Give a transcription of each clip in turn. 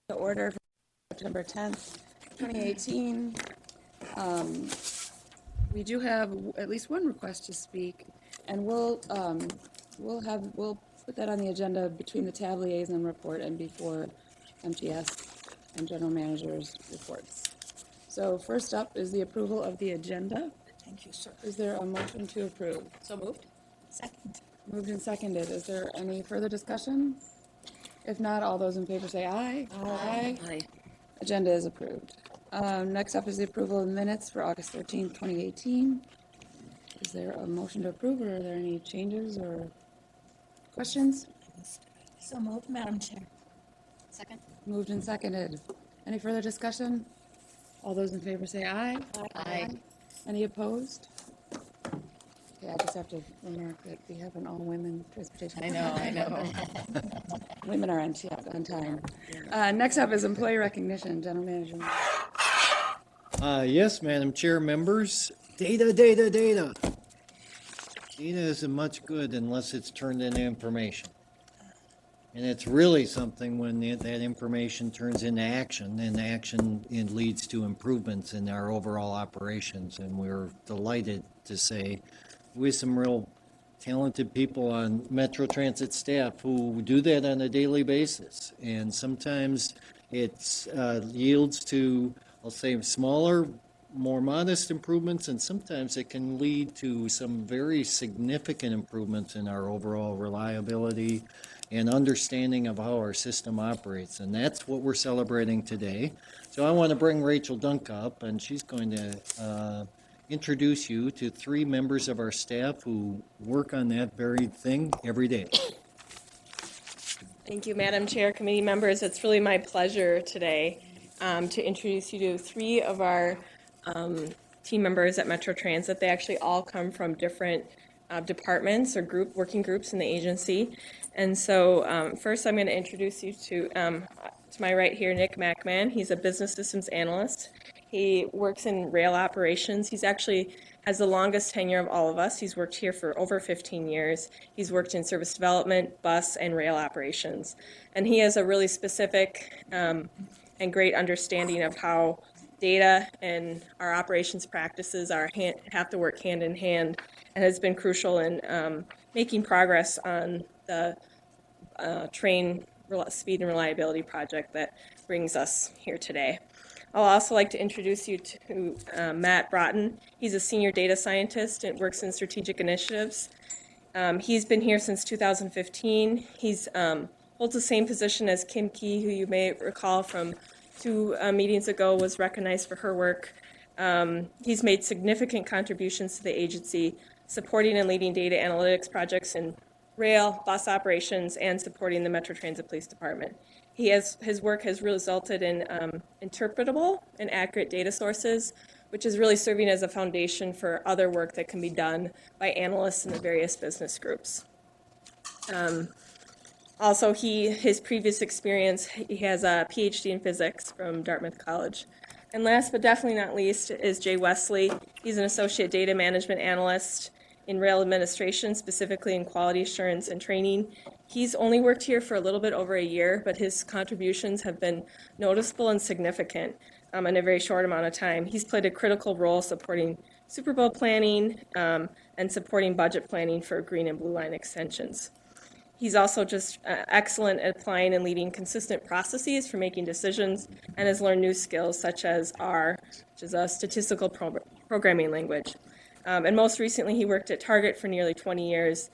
The order for September 10th, 2018. We do have at least one request to speak, and we'll put that on the agenda between the tab liaison report and before MTS and general manager's reports. So first up is the approval of the agenda. Thank you, sir. Is there a motion to approve? So moved. Second. Moved and seconded. Is there any further discussion? If not, all those in favor say aye. Aye. Aye. Agenda is approved. Next up is the approval of minutes for August 13th, 2018. Is there a motion to approve, or are there any changes or questions? So moved, Madam Chair. Second. Moved and seconded. Any further discussion? All those in favor say aye. Aye. Any opposed? Okay, I just have to remark that we have an all-women transportation. I know. Women are on time. Next up is employee recognition. General Manager. Yes, Madam Chair, members. Data. Data isn't much good unless it's turned into information. And it's really something when that information turns into action, and action it leads to improvements in our overall operations. And we're delighted to say we have some real talented people on Metro Transit staff who do that on a daily basis. And sometimes it yields to, I'll say, smaller, more modest improvements, and sometimes it can lead to some very significant improvements in our overall reliability and understanding of how our system operates. And that's what we're celebrating today. So I want to bring Rachel Dunk up, and she's going to introduce you to 3 members of our staff who work on that very thing every day. Thank you, Madam Chair, committee members. It's really my pleasure today to introduce you to 3 of our team members at Metro Transit. They actually all come from different departments or working groups in the agency. And so first I'm going to introduce you to my right here, Nick Mcmahon. He's a business systems analyst. He works in rail operations. He's actually has the longest tenure of all of us. He's worked here for over 15 years. He's worked in service development, bus, and rail operations. And he has a really specific and great understanding of how data and our operations practices have to work hand in hand, and has been crucial in making progress on the train speed and reliability project that brings us here today. I'll also like to introduce you to Matt Broughton. He's a senior data scientist and works in strategic initiatives. He's been here since 2015. He's holds the same position as Kim Key, who you may recall from 2 meetings ago was recognized for her work. He's made significant contributions to the agency, supporting and leading data analytics projects in rail, bus operations, and supporting the Metro Transit Police Department. His work has resulted in interpretable and accurate data sources, which is really serving as a foundation for other work that can be done by analysts in the various business groups. Also, his previous experience, he has a PhD in physics from Dartmouth College. And last but definitely not least is Jay Wesley. He's an associate data management analyst in rail administration, specifically in quality assurance and training. He's only worked here for a little bit over a year, but his contributions have been noticeable and significant in a very short amount of time. He's played a critical role supporting Super Bowl planning and supporting budget planning for Green and Blue Line extensions. He's also just excellent at applying and leading consistent processes for making decisions, and has learned new skills such as R, which is a statistical programming language. And most recently, he worked at Target for nearly 20 years,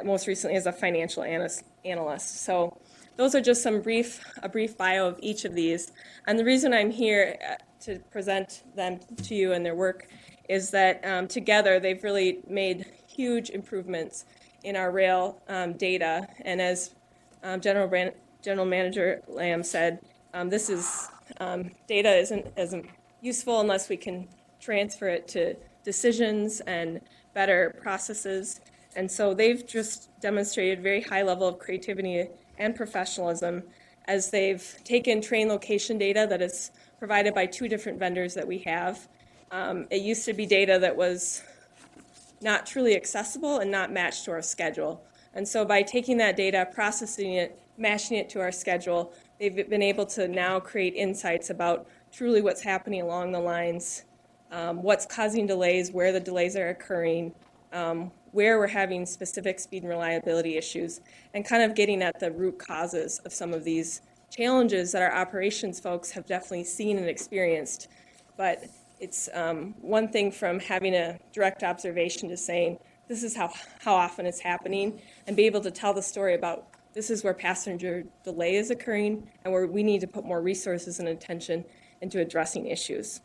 most recently as a financial analyst. So those are just a brief bio of each of these. And the reason I'm here to present them to you and their work is that together they've really made huge improvements in our rail data. And as General Manager Lamb said, this is data isn't useful unless we can transfer it to decisions and better processes. And so they've just demonstrated very high level of creativity and professionalism as they've taken train location data that is provided by 2 different vendors that we have. It used to be data that was not truly accessible and not matched to our schedule. And so by taking that data, processing it, mashing it to our schedule, they've been able to now create insights about truly what's happening along the lines, what's causing delays, where the delays are occurring, where we're having specific speed and reliability issues, and kind of getting at the root causes of some of these challenges that our operations folks have definitely seen and experienced. But it's one thing from having a direct observation to saying, this is how often it's happening, and be able to tell the story about this is where passenger delay is occurring and where we need to put more resources and attention into addressing issues.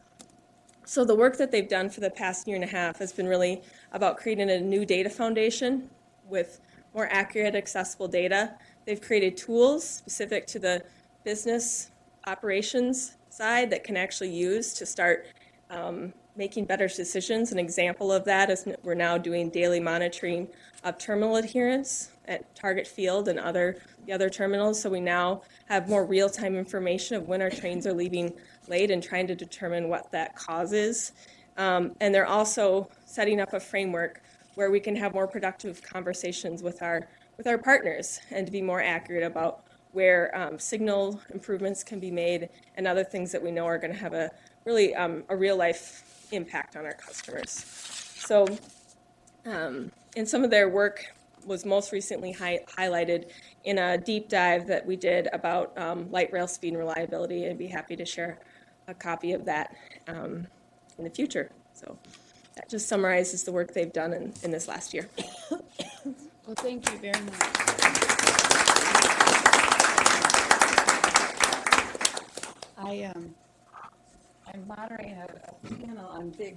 So the work that they've done for the past year and a half has been really about creating a new data foundation with more accurate, accessible data. They've created tools specific to the business operations side that can actually use to start making better decisions. An example of that is we're now doing daily monitoring of terminal adherence at Target Field and the other terminals. So we now have more real-time information of when our trains are leaving late and trying to determine what that cause is. And they're also setting up a framework where we can have more productive conversations with our partners and to be more accurate about where signal improvements can be made and other things that we know are going to have a really a real-life impact on our customers. So, and some of their work was most recently highlighted in a deep dive that we did about light rail speed and reliability. I'd be happy to share a copy of that in the future. So that just summarizes the work they've done in this last year. Well, thank you very much. I'm moderating a panel on big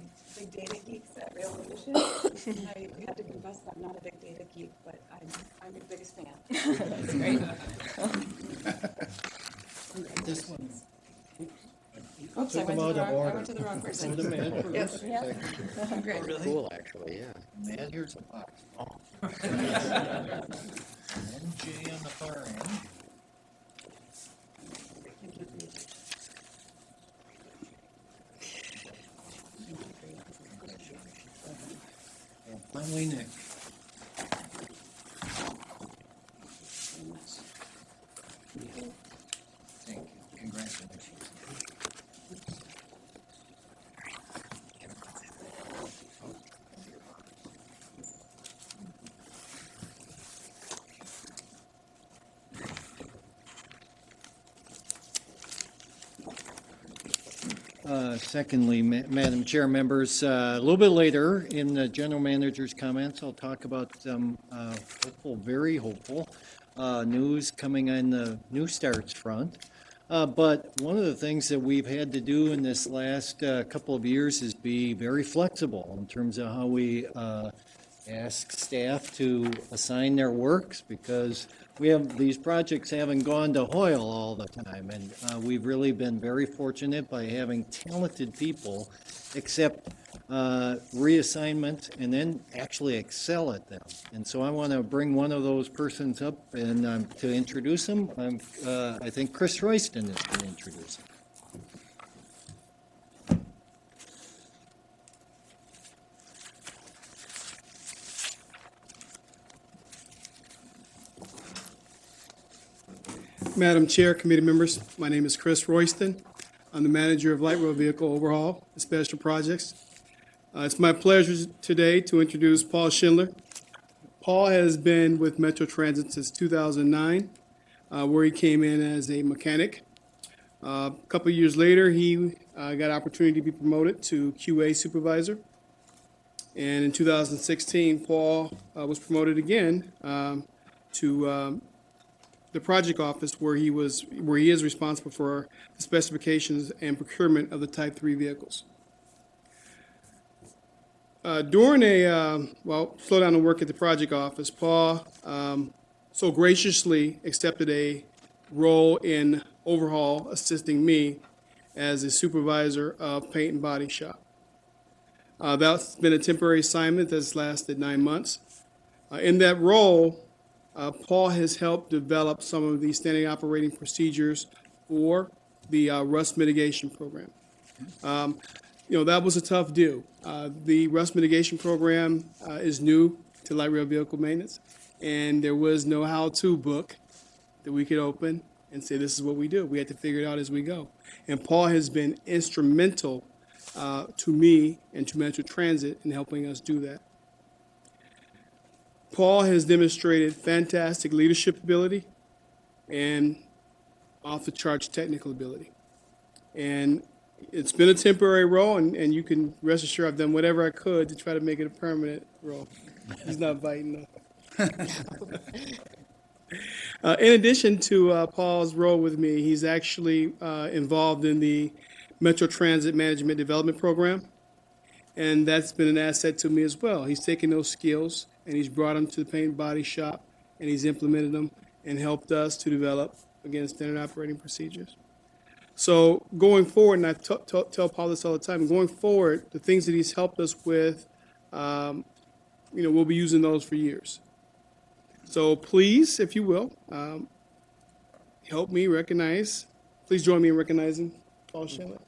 data geeks at Rail Solutions. I had to confess that I'm not a big data geek, but I'm your biggest fan. That's great. This one's. Oops, Took I them out of I order. went to the wrong person. Go to Matt first. Yep. Second. Great. Cool, actually, yeah. Matt, here's a box. MJ on the far end. And finally, Nick. Thank you. Congratulations. Secondly, Madam Chair, members, a little bit later in the General Manager's comments, I'll talk about some hopeful, very hopeful news coming on the new starts front. But one of the things that we've had to do in this last couple of years is be very flexible in terms of how we ask staff to assign their works, because these projects haven't gone to Hoyle all the time, and we've really been very fortunate by having talented people accept reassignments and then actually excel at them. And so I want to bring one of those persons up and to introduce him. I think Chris Royston is going to introduce him. Madam Chair, committee members, my name is Chris Royston. I'm the manager of Light Rail Vehicle Overhaul and Special Projects. It's my pleasure today to introduce Paul Schindler. Paul has been with Metro Transit since 2009, where he came in as a mechanic. A couple of years later, he got opportunity to be promoted to QA supervisor. And in 2016, Paul was promoted again to the project office, where he is responsible for the specifications and procurement of the Type 3 vehicles. During slow down the work at the project office, Paul so graciously accepted a role in overhaul, assisting me as a supervisor of paint and body shop. That's been a temporary assignment that's lasted 9 months. In that role, Paul has helped develop some of the standing operating procedures for the rust mitigation program. That was a tough deal. The rust mitigation program is new to light rail vehicle maintenance, and there was no how-to book that we could open and say, this is what we do. We had to figure it out as we go. And Paul has been instrumental to me and to Metro Transit in helping us do that. Paul has demonstrated fantastic leadership ability and off-the-charts technical ability. And it's been a temporary role, and you can rest assured I've done whatever I could to try to make it a permanent role. He's not biting though. In addition to Paul's role with me, he's actually involved in the Metro Transit Management Development Program, and that's been an asset to me as well. He's taken those skills and he's brought them to the paint body shop, and he's implemented them and helped us to develop, again, standard operating procedures. So going forward, and I tell Paul this all the time, going forward, the things that he's helped us with, we'll be using those for years. So please, if you will, help me recognize, please join me in recognizing Paul Schindler.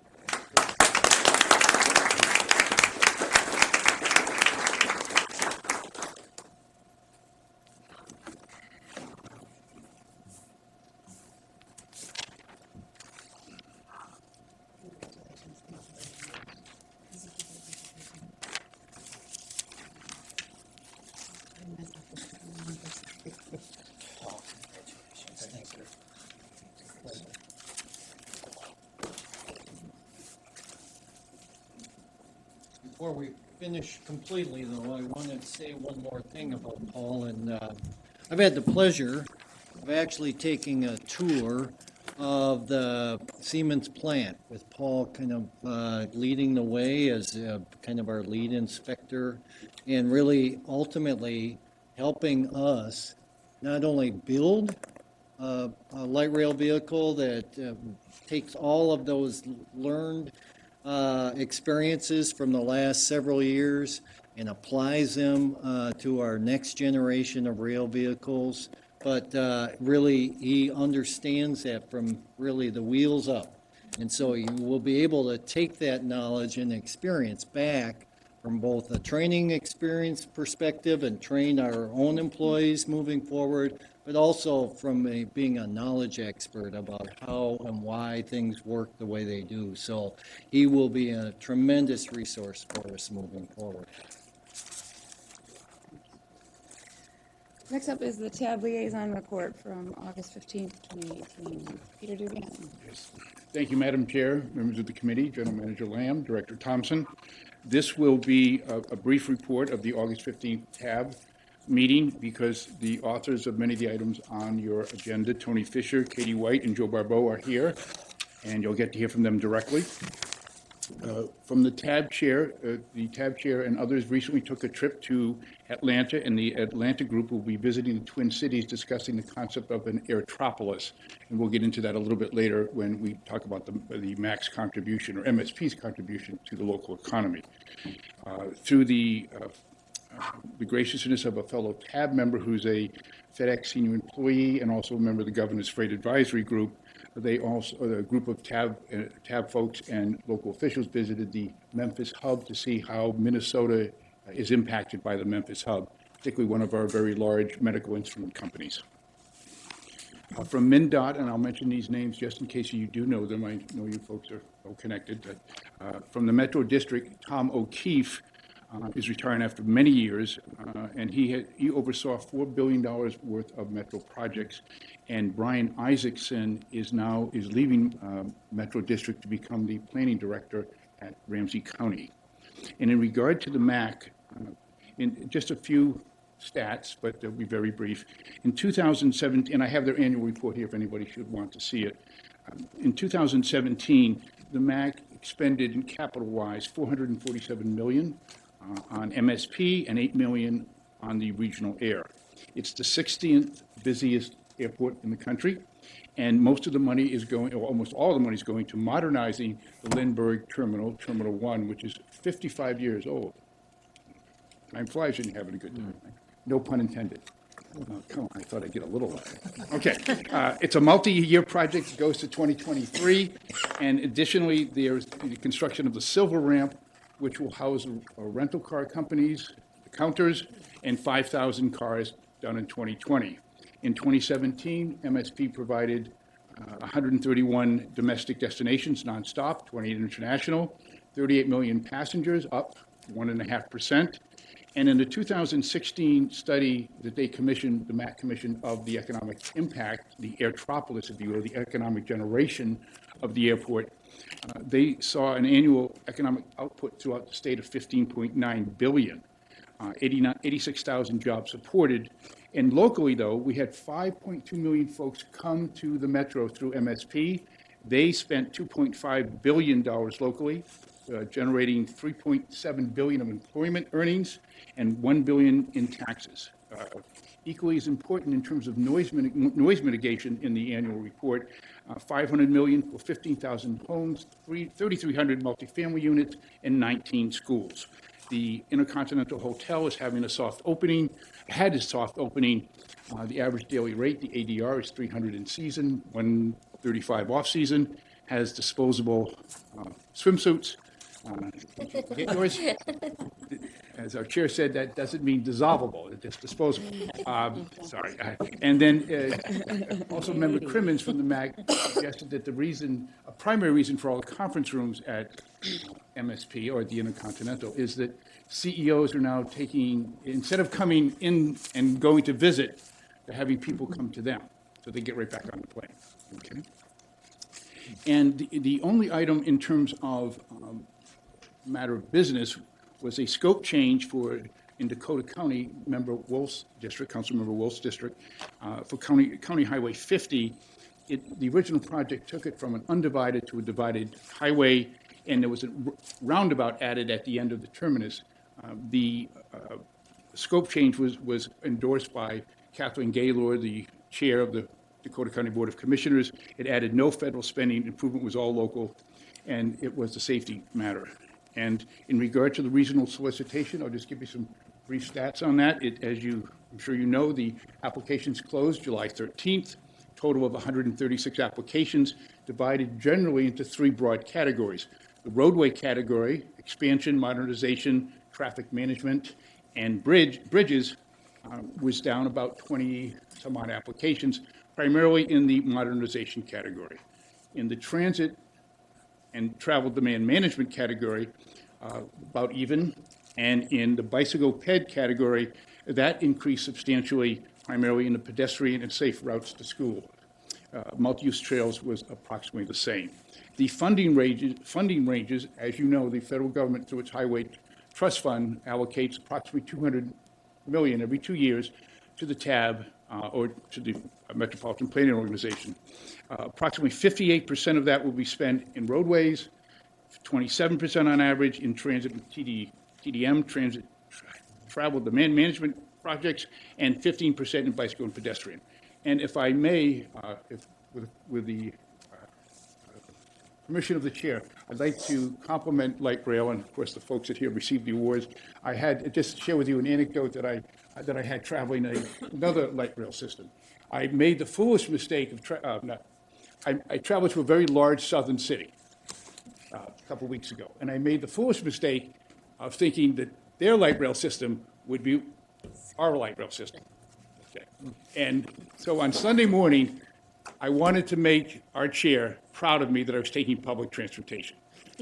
Before we finish completely, though, I wanted to say one more thing about Paul. And I've had the pleasure of actually taking a tour of the Siemens plant with Paul kind of leading the way as kind of our lead inspector, and really ultimately helping us not only build a light rail vehicle that takes all of those learned experiences from the last several years and applies them to our next generation of rail vehicles. But really, he understands that from really the wheels up. And so you will be able to take that knowledge and experience back from both a training experience perspective and train our own employees moving forward, but also from being a knowledge expert about how and why things work the way they do. So he will be a tremendous resource for us moving forward. Next up is the TAB Liaison Report from August 15th, 2018. Peter Dugan. Yes. Thank you, Madam Chair, members of the committee, General Manager Lamb, Director Thompson. This will be a brief report of the August 15th TAB meeting because the authors of many of the items on your agenda, Tony Fisher, Katie White, and Joe Barbeau, are here, and you'll get to hear from them directly. From the TAB chair and others recently took a trip to Atlanta, and the Atlanta group will be visiting the Twin Cities discussing the concept of an airtropolis. And we'll get into that a little bit later when we talk about the MAC's contribution or MSP's contribution to the local economy. Through the graciousness of a fellow TAB member who's a FedEx senior employee and also a member of the Governor's Freight Advisory Group, they also, a group of TAB folks and local officials visited the Memphis hub to see how Minnesota is impacted by the Memphis hub, particularly one of our very large medical instrument companies. From MnDOT, and I'll mention these names just in case you do know them, I know you folks are all connected. From the Metro District, Tom O'Keefe is retiring after many years, and he oversaw $4 billion worth of Metro projects. And Brian Isaacson is leaving Metro District to become the planning director at Ramsey County. And in regard to the MAC, in just a few stats, but they'll be very brief. In 2017, and I have their annual report here if anybody should want to see it. In 2017, the MAC expended in capital-wise $447 million on MSP and $8 million on the regional air. It's the 16th busiest airport in the country, and most of the money is going, or almost all of the money is going to modernizing the Lindbergh Terminal, Terminal 1, which is 55 years old. Time flies when you're having a good time. No pun intended. Come on, I thought I'd get a little laugh. Okay, it's a multi-year project. It goes to 2023, and additionally, there's the construction of the Silver Ramp, which will house rental car companies, the counters, and 5,000 cars done in 2020. In 2017, MSP provided 131 domestic destinations nonstop, 28 international, 38 million passengers, up 1.5%. And in the 2016 study that they commissioned, the MAC Commission of the Economic Impact, the Airtropolis, if you will, the economic generation of the airport, they saw an annual economic output throughout the state of 15.9 billion, 86,000 jobs supported. And locally, though, we had 5.2 million folks come to the metro through MSP. They spent $2.5 billion locally, generating $3.7 billion of employment earnings and $1 billion in taxes. Equally as important in terms of noise mitigation in the annual report, $500 million for 15,000 homes, 3,300 multifamily units, and 19 schools. The Intercontinental Hotel is having a soft opening, had a soft opening. The average daily rate, the ADR, is $300 in season, $135 off season, has disposable swimsuits. Get yours? As our chair said, that doesn't mean dissolvable, it's disposable. Sorry. And then also member Crimmins from the MAG suggested that a primary reason for all the conference rooms at MSP or the Intercontinental is that CEOs are now instead of coming in and going to visit, they're having people come to them, so they get right back on the plane. Okay. And the only item in terms of matter of business was a scope change in Dakota County, Member Wolf's district, Councilmember Wolf's district, for County Highway 50. The original project took it from an undivided to a divided highway, and there was a roundabout added at the end of the terminus. The scope change was endorsed by Kathleen Gaylord, the chair of the Dakota County Board of Commissioners. It added no federal spending, improvement was all local, and it was a safety matter. And in regard to the regional solicitation, I'll just give you some brief stats on that. I'm sure you know, the applications closed July 13th, total of 136 applications, divided generally into three broad categories. The roadway category, expansion, modernization, traffic management, and bridges was down about 20 some odd applications, primarily in the modernization category. In the transit and travel demand management category, about even, and in the bicycle ped category, that increased substantially, primarily in the pedestrian and safe routes to school. Multi-use trails was approximately the same. The funding ranges, as you know, the federal government through its Highway Trust Fund allocates approximately $200 million every 2 years to the TAB or to the Metropolitan Planning Organization. Approximately 58% of that will be spent in roadways, 27% on average in transit and TDM, transit travel demand management projects, and 15% in bicycle and pedestrian. And if I may, with the permission of the chair, I'd like to compliment Light Rail, and of course the folks that here received the awards. I had just share with you an anecdote that I had traveling another light rail system. I made the foolish mistake of I traveled to a very large southern city a couple weeks ago, and I made the foolish mistake of thinking that their light rail system would be our light rail system. Okay. And so on Sunday morning, I wanted to make our chair proud of me that I was taking public transportation.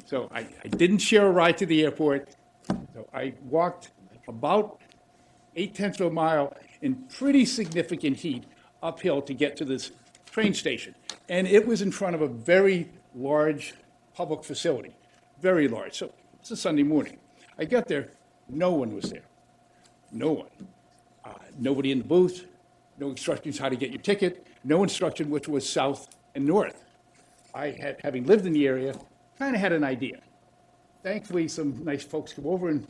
So I didn't share a ride to the airport. So I walked about 0.8 of a mile in pretty significant heat uphill to get to this train station. And it was in front of a very large public facility, very large. So it's a Sunday morning. I got there, no one was there. No one. Nobody in the booth, no instructions how to get your ticket, no instruction which was south and north. Having lived in the area, kind of had an idea. Thankfully, some nice folks come over and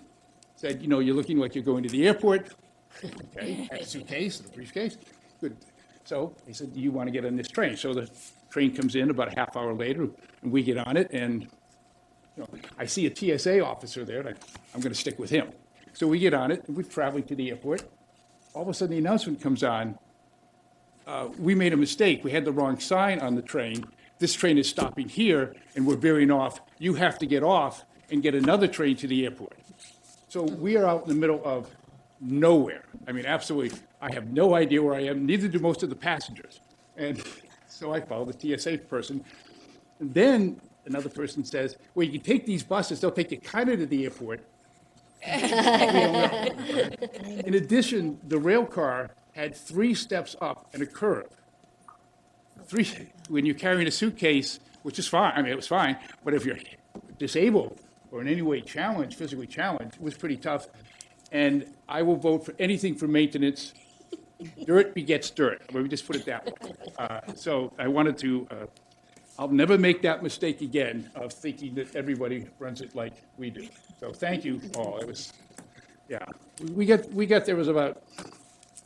said, you're looking like you're going to the airport. Okay, had a suitcase, a briefcase. Good. So they said, do you want to get on this train? So the train comes in about a half hour later, and we get on it, and I see a TSA officer there, and I'm going to stick with him. So we get on it, and we're traveling to the airport. All of a sudden, the announcement comes on. We made a mistake. We had the wrong sign on the train. This train is stopping here, and we're veering off. You have to get off and get another train to the airport. So we are out in the middle of nowhere. I mean, absolutely, I have no idea where I am, neither do most of the passengers. And so I follow the TSA person. And then another person says, well, you can take these buses, they'll take you kind of to the airport. In addition, the rail car had 3 steps up and a curve. When you're carrying a suitcase, which is fine, I mean, it was fine, but if you're disabled or in any way challenged, physically challenged, it was pretty tough. And I will vote for anything for maintenance. Dirt begets dirt. Let me just put it that way. So I wanted to, I'll never make that mistake again of thinking that everybody runs it like we do. So thank you all. It was, yeah. We got there was about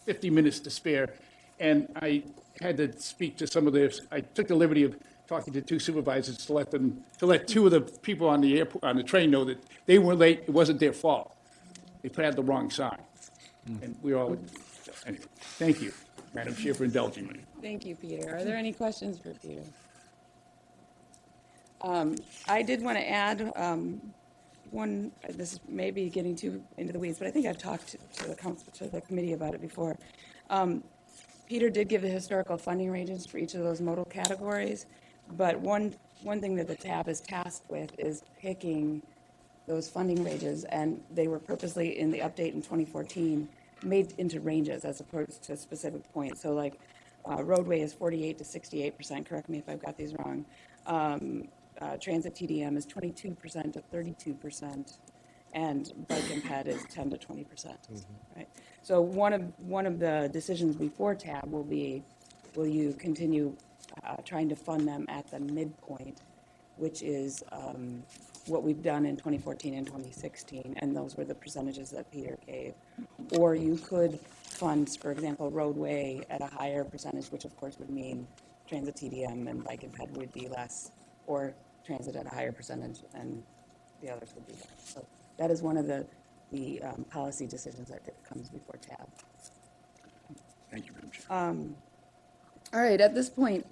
50 minutes to spare, and I had to speak to some of this. I took the liberty of talking to 2 supervisors to let 2 of the people on the airport, on the train know that they were late. It wasn't their fault. They put out the wrong sign. And we all, anyway, thank you, Madam Chair, for indulging me. Thank you, Peter. Are there any questions for Peter? I did want to add one, this may be getting too into the weeds, but I think I've talked to the council, to the committee about it before. Peter did give the historical funding ranges for each of those modal categories, but one thing that the tab is tasked with is picking those funding ranges, and they were purposely in the update in 2014 made into ranges as opposed to specific points. So like roadway is 48 to 68%, correct me if I've got these wrong. Transit TDM is 22% to 32%, and bike and ped is 10 to 20%, right? So one of the decisions before tab will be, will you continue trying to fund them at the midpoint, which is what we've done in 2014 and 2016, and those were the percentages that Peter gave. Or you could fund, for example, roadway at a higher percentage, which of course would mean transit TDM and bike and ped would be less, or transit at a higher percentage and the others would be less. So that is one of the policy decisions that comes before tab. Thank you, Madam Chair. All right, at this point,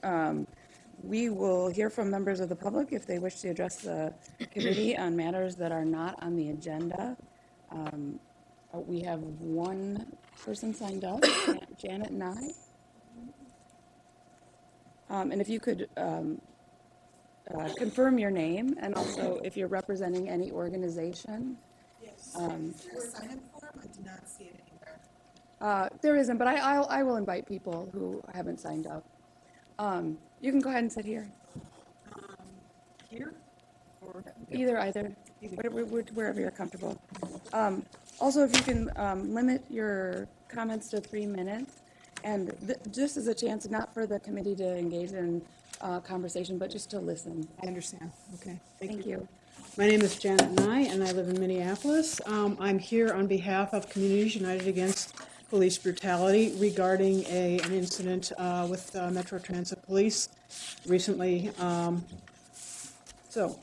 we will hear from members of the public if they wish to address the committee on matters that are not on the agenda. We have one person signed up, Janet and I. And if you could confirm your name, and also if you're representing any organization. Yes. Is there a sign-up form? I do not see it anywhere. There isn't, but I will invite people who haven't signed up. You can go ahead and sit here. Here? Or Either. Wherever you're comfortable. Also, if you can limit your comments to 3 minutes, and just as a chance, not for the committee to engage in conversation, but just to listen. I understand. Okay. Thank you. My name is Janet Nye, and I live in Minneapolis. I'm here on behalf of Communities United Against Police Brutality regarding an incident with Metro Transit Police recently. So,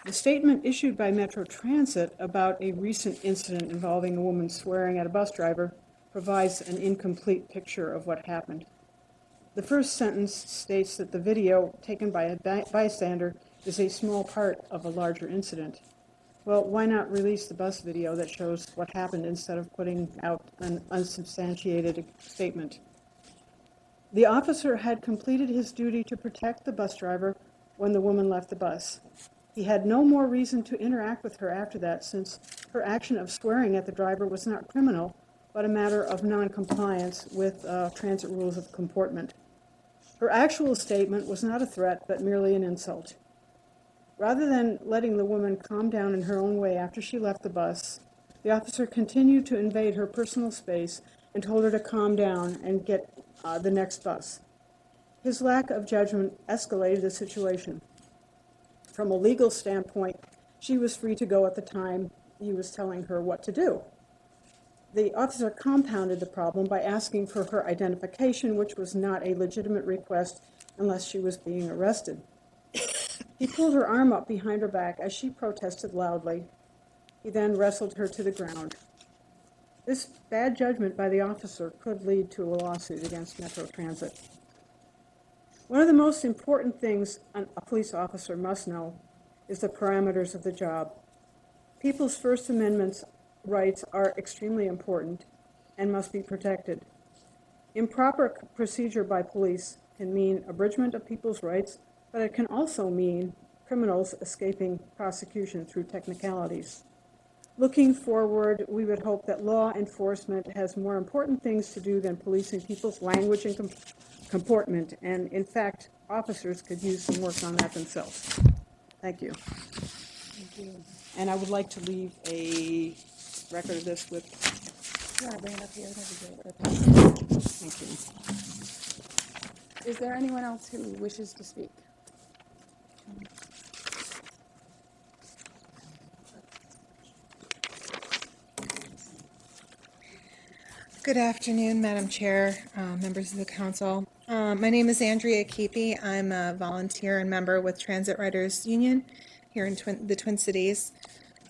the statement issued by Metro Transit about a recent incident involving a woman swearing at a bus driver provides an incomplete picture of what happened. The first sentence states that the video taken by a bystander is a small part of a larger incident. Well, why not release the bus video that shows what happened instead of putting out an unsubstantiated statement? The officer had completed his duty to protect the bus driver when the woman left the bus. He had no more reason to interact with her after that, since her action of swearing at the driver was not criminal, but a matter of non-compliance with transit rules of comportment. Her actual statement was not a threat, but merely an insult. Rather than letting the woman calm down in her own way after she left the bus, the officer continued to invade her personal space and told her to calm down and get the next bus. His lack of judgment escalated the situation. From a legal standpoint, she was free to go at the time he was telling her what to do. The officer compounded the problem by asking for her identification, which was not a legitimate request unless she was being arrested. He pulled her arm up behind her back as she protested loudly. He then wrestled her to the ground. This bad judgment by the officer could lead to a lawsuit against Metro Transit. One of the most important things a police officer must know is the parameters of the job. People's First Amendment rights are extremely important and must be protected. Improper procedure by police can mean abridgment of people's rights, but it can also mean criminals escaping prosecution through technicalities. Looking forward, we would hope that law enforcement has more important things to do than policing people's language and comportment, and in fact, officers could use some work on that themselves. Thank you. Thank you. And I would like to leave a record of this with. You want to bring it up here? That'd be great. Thank you. Is there anyone else who wishes to speak? Good afternoon, Madam Chair, members of the council. My name is Andrea Keepy. I'm a volunteer and member with Transit Riders Union here in the Twin Cities.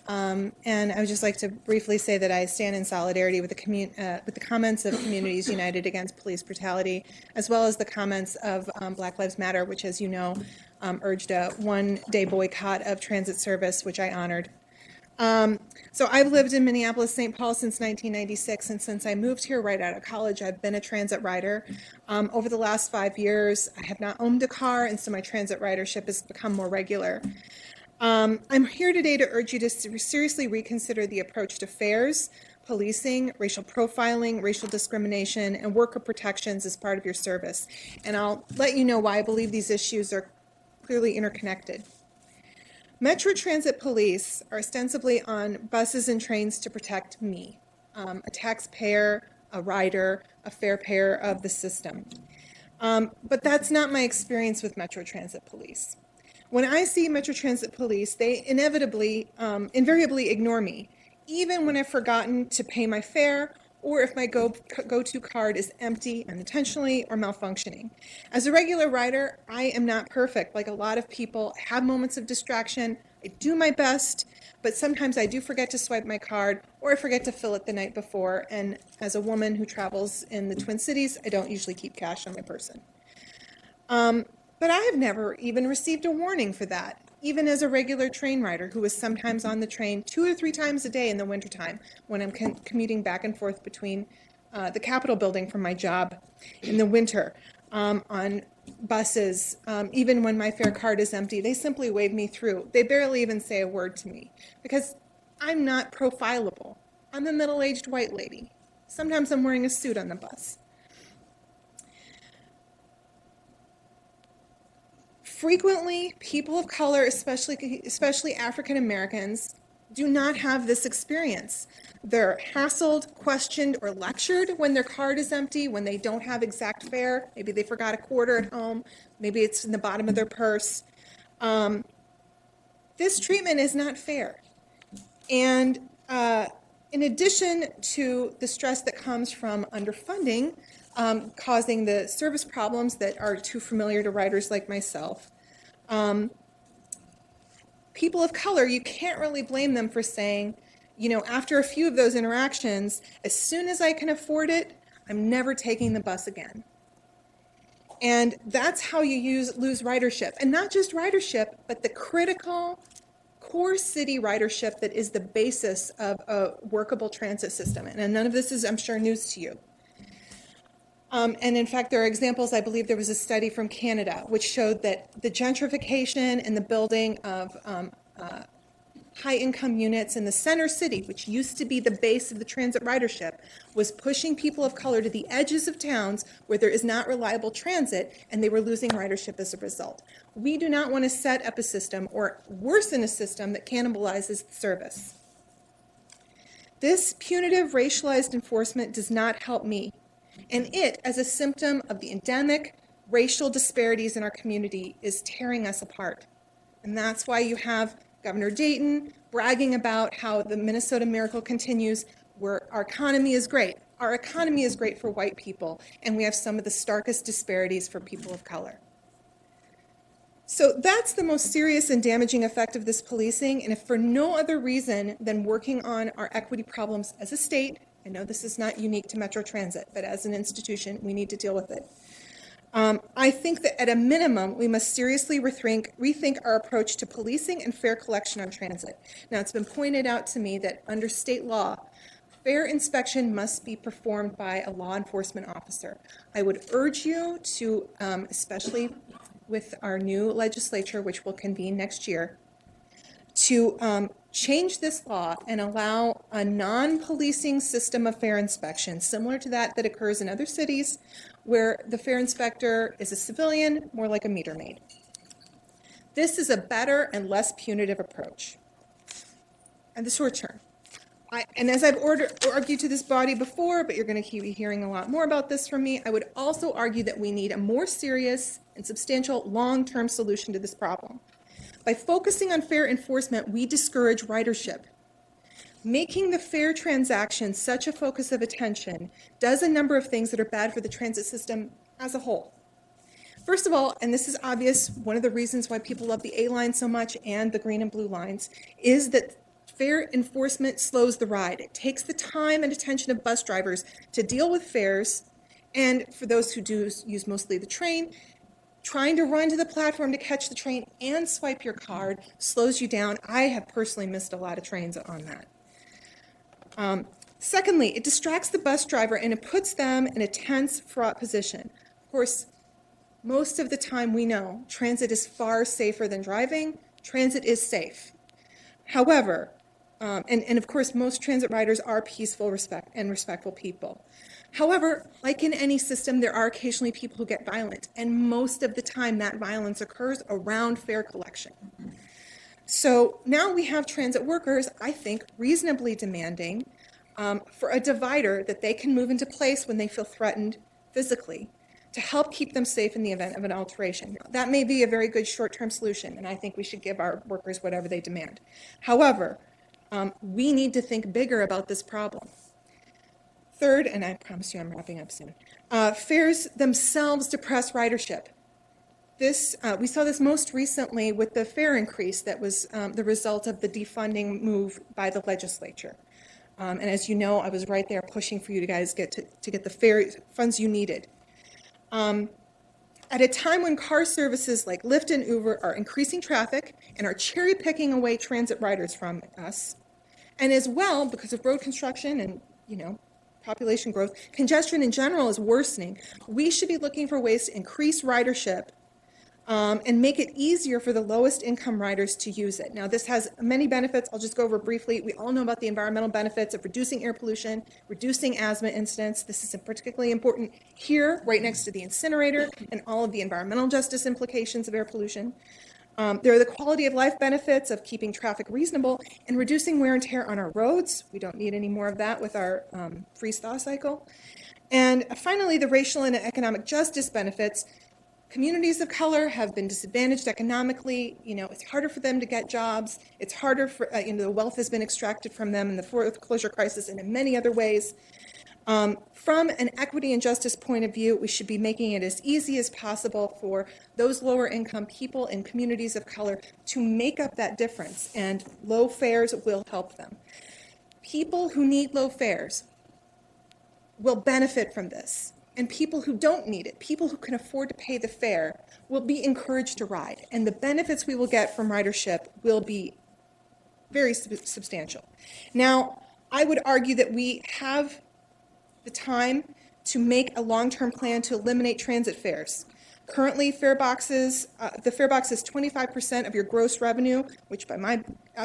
And I would just like to briefly say that I stand in solidarity with the comments of Communities United Against Police Brutality, as well as the comments of Black Lives Matter, which, as you know, urged a one-day boycott of transit service, which I honored. So I've lived in Minneapolis-St. Paul since 1996, and since I moved here right out of college, I've been a transit rider. Over the last 5 years, I have not owned a car, and so my transit ridership has become more regular. I'm here today to urge you to seriously reconsider the approach to fares, policing, racial profiling, racial discrimination, and worker protections as part of your service. And I'll let you know why I believe these issues are clearly interconnected. Metro Transit police are ostensibly on buses and trains to protect me, a taxpayer, a rider, a fare payer of the system. But that's not my experience with Metro Transit police. When I see Metro Transit police, they invariably ignore me, even when I've forgotten to pay my fare or if my go-to card is empty unintentionally or malfunctioning. As a regular rider, I am not perfect. Like a lot of people, I have moments of distraction. I do my best, but sometimes I do forget to swipe my card or I forget to fill it the night before. And as a woman who travels in the Twin Cities, I don't usually keep cash on my person. But I have never even received a warning for that, even as a regular train rider who is sometimes on the train 2 or 3 times a day in the wintertime when I'm commuting back and forth between the Capitol building from my job in the winter, on buses, even when my fare card is empty. They simply wave me through. They barely even say a word to me because I'm not profilable. I'm a middle-aged white lady. Sometimes I'm wearing a suit on the bus. Frequently, people of color, especially African Americans, do not have this experience. They're hassled, questioned, or lectured when their card is empty, when they don't have exact fare. Maybe they forgot a quarter at home. Maybe it's in the bottom of their purse. This treatment is not fair. And in addition to the stress that comes from underfunding, causing the service problems that are too familiar to riders like myself. People of color, you can't really blame them for saying, you know, after a few of those interactions, as soon as I can afford it, I'm never taking the bus again. And that's how you lose ridership. And not just ridership, but the critical core city ridership that is the basis of a workable transit system. And none of this is, I'm sure, news to you. And in fact, there are examples. I believe there was a study from Canada which showed that the gentrification and the building of high-income units in the center city, which used to be the base of the transit ridership, was pushing people of color to the edges of towns where there is not reliable transit, and they were losing ridership as a result. We do not want to set up a system or worsen a system that cannibalizes the service. This punitive racialized enforcement does not help me. And it, as a symptom of the endemic racial disparities in our community, is tearing us apart. And that's why you have Governor Dayton bragging about how the Minnesota miracle continues, where our economy is great. Our economy is great for white people, and we have some of the starkest disparities for people of color. So that's the most serious and damaging effect of this policing, and if for no other reason than working on our equity problems as a state, I know this is not unique to Metro Transit, but as an institution, we need to deal with it. I think that at a minimum, we must seriously rethink our approach to policing and fare collection on transit. Now, it's been pointed out to me that under state law, fare inspection must be performed by a law enforcement officer. I would urge you to, especially with our new legislature, which will convene next year, to change this law and allow a non-policing system of fare inspection, similar to that occurs in other cities, where the fare inspector is a civilian, more like a meter maid. This is a better and less punitive approach. And the short term. And as I've argued to this body before, but you're going to keep hearing a lot more about this from me, I would also argue that we need a more serious and substantial long-term solution to this problem. By focusing on fare enforcement, we discourage ridership. Making the fare transaction such a focus of attention does a number of things that are bad for the transit system as a whole. First of all, and this is obvious, one of the reasons why people love the A line so much and the green and blue lines is that fare enforcement slows the ride. It takes the time and attention of bus drivers to deal with fares, and for those who do use mostly the train, trying to run to the platform to catch the train and swipe your card slows you down. I have personally missed a lot of trains on that. Secondly, it distracts the bus driver and it puts them in a tense, fraught position. Of course, most of the time we know transit is far safer than driving. Transit is safe. However, and of course, most transit riders are peaceful, respectful people. However, like in any system, there are occasionally people who get violent, and most of the time that violence occurs around fare collection. So now we have transit workers, I think, reasonably demanding for a divider that they can move into place when they feel threatened physically to help keep them safe in the event of an alteration. That may be a very good short-term solution, and I think we should give our workers whatever they demand. However, we need to think bigger about this problem. Third, and I promise you I'm wrapping up soon, fares themselves depress ridership. We saw this most recently with the fare increase that was the result of the defunding move by the legislature. And as you know, I was right there pushing for you guys to get the fare funds you needed. At a time when car services like Lyft and Uber are increasing traffic and are cherry picking away transit riders from us, and as well, because of road construction and, population growth, congestion in general is worsening, we should be looking for ways to increase ridership and make it easier for the lowest income riders to use it. Now, this has many benefits. I'll just go over briefly. We all know about the environmental benefits of reducing air pollution, reducing asthma incidents. This is particularly important here, right next to the incinerator, and all of the environmental justice implications of air pollution. There are the quality of life benefits of keeping traffic reasonable and reducing wear and tear on our roads. We don't need any more of that with our freeze-thaw cycle. And finally, the racial and economic justice benefits. Communities of color have been disadvantaged economically. It's harder for them to get jobs. It's harder for, the wealth has been extracted from them in the foreclosure crisis and in many other ways. From an equity and justice point of view, we should be making it as easy as possible for those lower income people in communities of color to make up that difference, and low fares will help them. People who need low fares will benefit from this, and people who don't need it, people who can afford to pay the fare, will be encouraged to ride, and the benefits we will get from ridership will be very substantial. Now, I would argue that we have the time to make a long-term plan to eliminate transit fares. Currently, the fare box is 25% of your gross revenue, which by my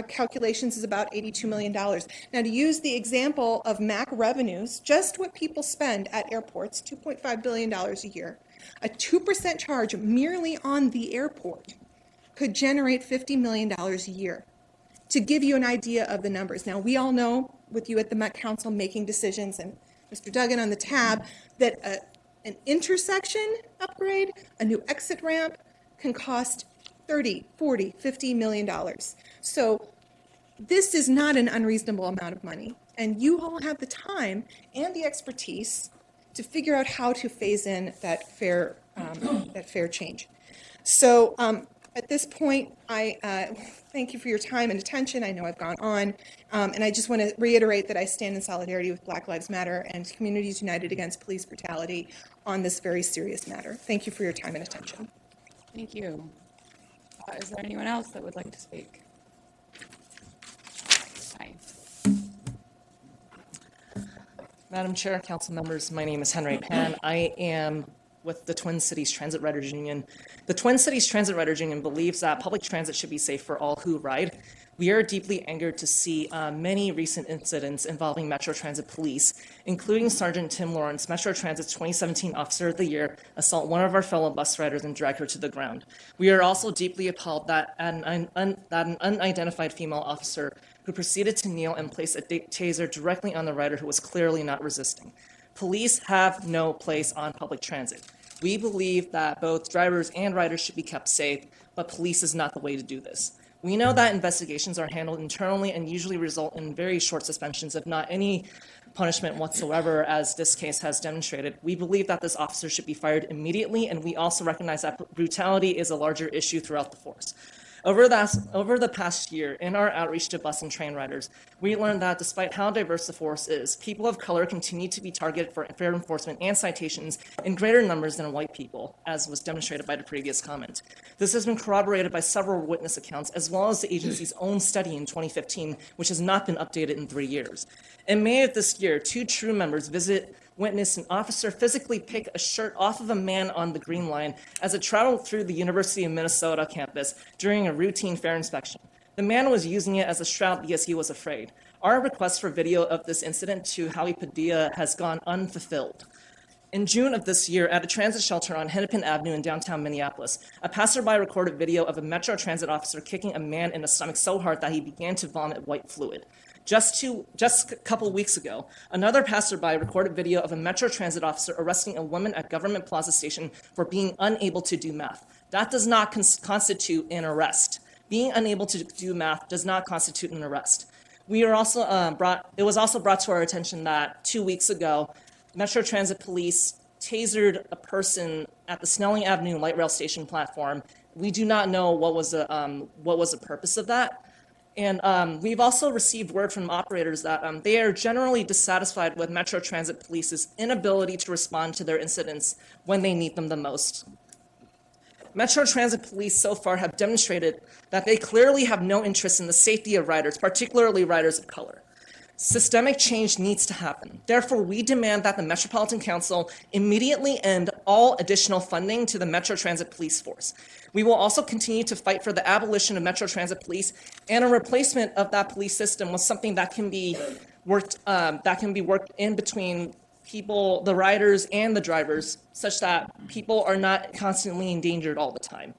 calculations is about $82 million. Now, to use the example of MAC revenues, just what people spend at airports, $2.5 billion a year, a 2% charge merely on the airport could generate $50 million a year. To give you an idea of the numbers. Now, we all know, with you at the Met Council making decisions, and Mr. Duggan on the tab, that an intersection upgrade, a new exit ramp, can cost $30, $40, $50 million. So this is not an unreasonable amount of money. And you all have the time and the expertise to figure out how to phase in that fare change. So at this point, I thank you for your time and attention. I know I've gone on. And I just want to reiterate that I stand in solidarity with Black Lives Matter and Communities United Against Police Brutality on this very serious matter. Thank you for your time and attention. Thank you. Is there anyone else that would like to speak? Hi. Madam Chair, council members, my name is Henry Pan. I am with the Twin Cities Transit Riders Union. The Twin Cities Transit Riders Union believes that public transit should be safe for all who ride. We are deeply angered to see many recent incidents involving Metro Transit Police, including Sergeant Tim Lawrence, Metro Transit's 2017 Officer of the Year, assault one of our fellow bus riders and drag her to the ground. We are also deeply appalled that an unidentified female officer who proceeded to kneel and place a taser directly on the rider who was clearly not resisting. Police have no place on public transit. We believe that both drivers and riders should be kept safe, but police is not the way to do this. We know that investigations are handled internally and usually result in very short suspensions, if not any punishment whatsoever, as this case has demonstrated. We believe that this officer should be fired immediately, and we also recognize that brutality is a larger issue throughout the force. Over the past year, in our outreach to bus and train riders, we learned that despite how diverse the force is, people of color continue to be targeted for fair enforcement and citations in greater numbers than white people, as was demonstrated by the previous comment. This has been corroborated by several witness accounts, as well as the agency's own study in 2015, which has not been updated in 3 years. In May of this year, 2 TRUE members witnessed an officer physically pick a shirt off of a man on the Green Line as it traveled through the University of Minnesota campus during a routine fare inspection. The man was using it as a shroud because he was afraid. Our request for video of this incident to Howie Padilla has gone unfulfilled. In June of this year, at a transit shelter on Hennepin Avenue in downtown Minneapolis, a passerby recorded video of a Metro Transit officer kicking a man in the stomach so hard that he began to vomit white fluid. Just a couple weeks ago, another passerby recorded video of a Metro Transit officer arresting a woman at Government Plaza Station for being unable to do math. That does not constitute an arrest. Being unable to do math does not constitute an arrest. We are also it was also brought to our attention that 2 weeks ago, Metro Transit Police tasered a person at the Snelling Avenue light rail station platform. We do not know what was the purpose of that. And we've also received word from operators that they are generally dissatisfied with Metro Transit Police's inability to respond to their incidents when they need them the most. Metro Transit Police so far have demonstrated that they clearly have no interest in the safety of riders, particularly riders of color. Systemic change needs to happen. Therefore, we demand that the Metropolitan Council immediately end all additional funding to the Metro Transit Police Force. We will also continue to fight for the abolition of Metro Transit Police and a replacement of that police system with something that can be worked in between people, the riders and the drivers, such that people are not constantly endangered all the time.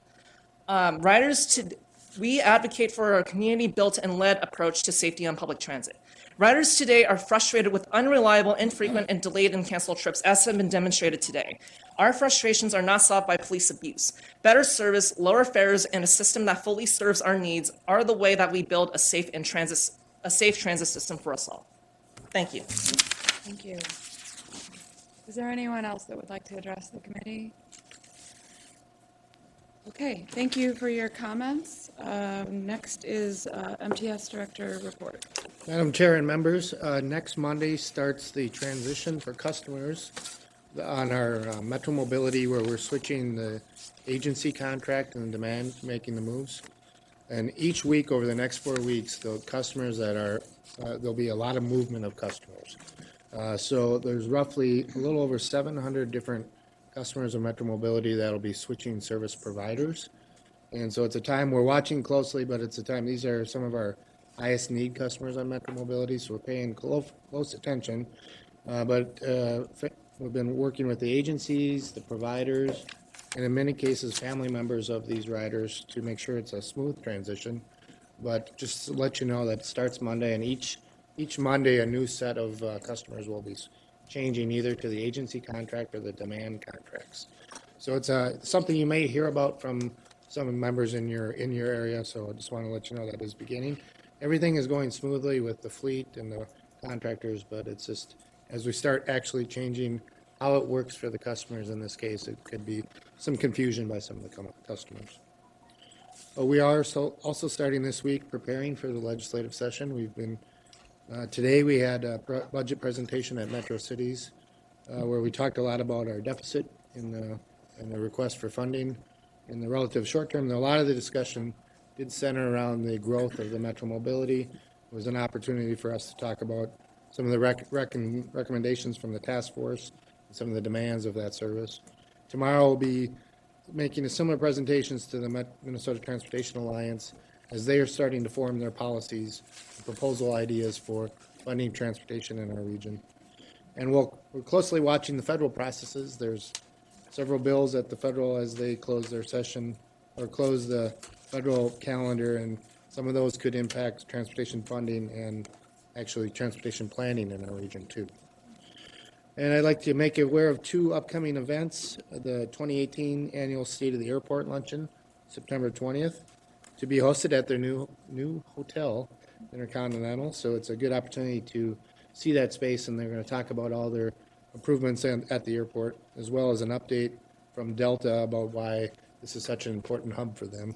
We advocate for a community-built and led approach to safety on public transit. Riders today are frustrated with unreliable, infrequent, and delayed and canceled trips, as have been demonstrated today. Our frustrations are not solved by police abuse. Better service, lower fares, and a system that fully serves our needs are the way that we build a safe transit system for us all. Thank you. Thank you. Is there anyone else that would like to address the committee? Okay, thank you for your comments. Next is Mts Director Report. Madam Chair and members, next Monday starts the transition for customers on our Metro Mobility, where we're switching the agency contract and demand, making the moves. And each week over the next 4 weeks, the customers that are, there'll be a lot of movement of customers. So there's roughly a little over 700 different customers of Metro Mobility that'll be switching service providers. And so it's a time we're watching closely, but it's a time, these are some of our highest need customers on Metro Mobility, so we're paying close attention. But we've been working with the agencies, the providers, and in many cases, family members of these riders to make sure it's a smooth transition. But just to let you know that it starts Monday, and each Monday, a new set of customers will be changing either to the agency contract or the demand contracts. So it's something you may hear about from some members in your area, so I just want to let you know that is beginning. Everything is going smoothly with the fleet and the contractors, but it's just as we start actually changing how it works for the customers in this case, it could be some confusion by some of the customers. But we are also starting this week preparing for the legislative session. We've been today we had a budget presentation at Metro Cities where we talked a lot about our deficit in the request for funding in the relative short term. A lot of the discussion did center around the growth of the Metro Mobility. It was an opportunity for us to talk about some of the recommendations from the task force and some of the demands of that service. Tomorrow we'll be making a similar presentations to the Minnesota Transportation Alliance as they are starting to form their policies, proposal ideas for funding transportation in our region. And we're closely watching the federal processes. There's several bills at the federal as they close their session or close the federal calendar, and some of those could impact transportation funding and actually transportation planning in our region too. And I'd like to make you aware of two upcoming events: the 2018 annual State of the Airport Luncheon, September 20th, to be hosted at their new hotel, Intercontinental. So it's a good opportunity to see that space, and they're going to talk about all their improvements at the airport, as well as an update from Delta about why this is such an important hub for them.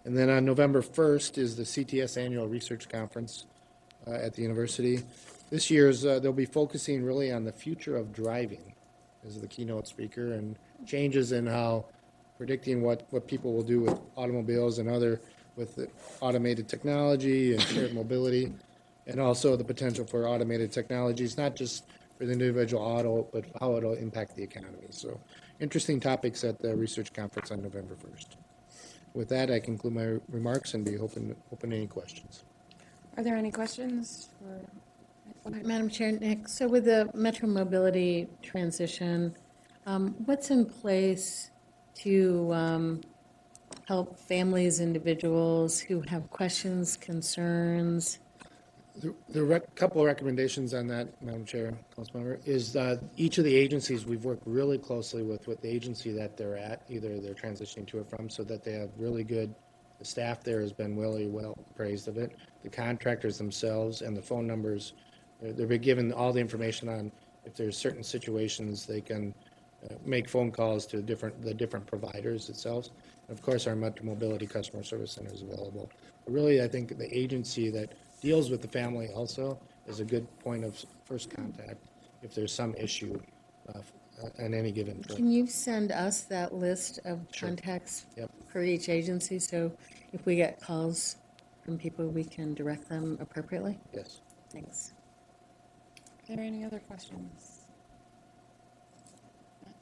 And then on November 1st is the CTS Annual Research Conference at the university. This year's, they'll be focusing really on the future of driving as the keynote speaker, and changes in how predicting what people will do with automobiles and with the automated technology and shared mobility, and also the potential for automated technologies, not just for the individual auto, but how it'll impact the economy. So interesting topics at the research conference on November 1st. With that, I conclude my remarks and be open to any questions. Are there any questions for? Madam Chair, Nick, so with the Metro Mobility transition, what's in place to help families, individuals who have questions, concerns? There are a couple of recommendations on that, Madam Chair, Councilmember, is that each of the agencies, we've worked really closely with the agency that they're at, either they're transitioning to or from, so that they have really good, the staff there has been really well praised of it. The contractors themselves and the phone numbers, they've been given all the information on if there's certain situations they can make phone calls to the different providers itself. And of course, our Metro Mobility Customer Service Center is available. But really, I think the agency that deals with the family also is a good point of first contact if there's some issue on any given point. Can you send us that list of contacts for each agency, so if we get calls from people, we can direct them appropriately? Yes. Thanks. Are there any other questions?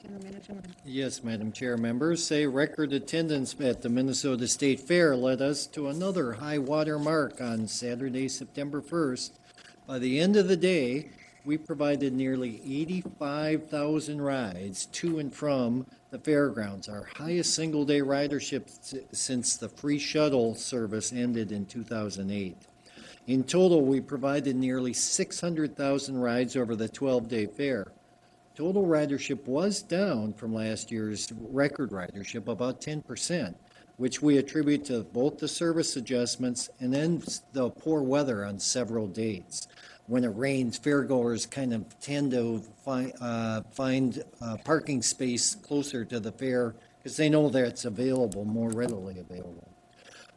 General Manager Lamb. Yes, Madam Chair, members, record attendance at the Minnesota State Fair led us to another high water mark on Saturday, September 1st. By the end of the day, we provided nearly 85,000 rides to and from the fairgrounds, our highest single-day ridership since the free shuttle service ended in 2008. In total, we provided nearly 600,000 rides over the 12-day fair. Total ridership was down from last year's record ridership, about 10%, which we attribute to both the service adjustments and then the poor weather on several dates. When it rains, fairgoers kind of tend to find parking space closer to the fair because they know that it's available, more readily available.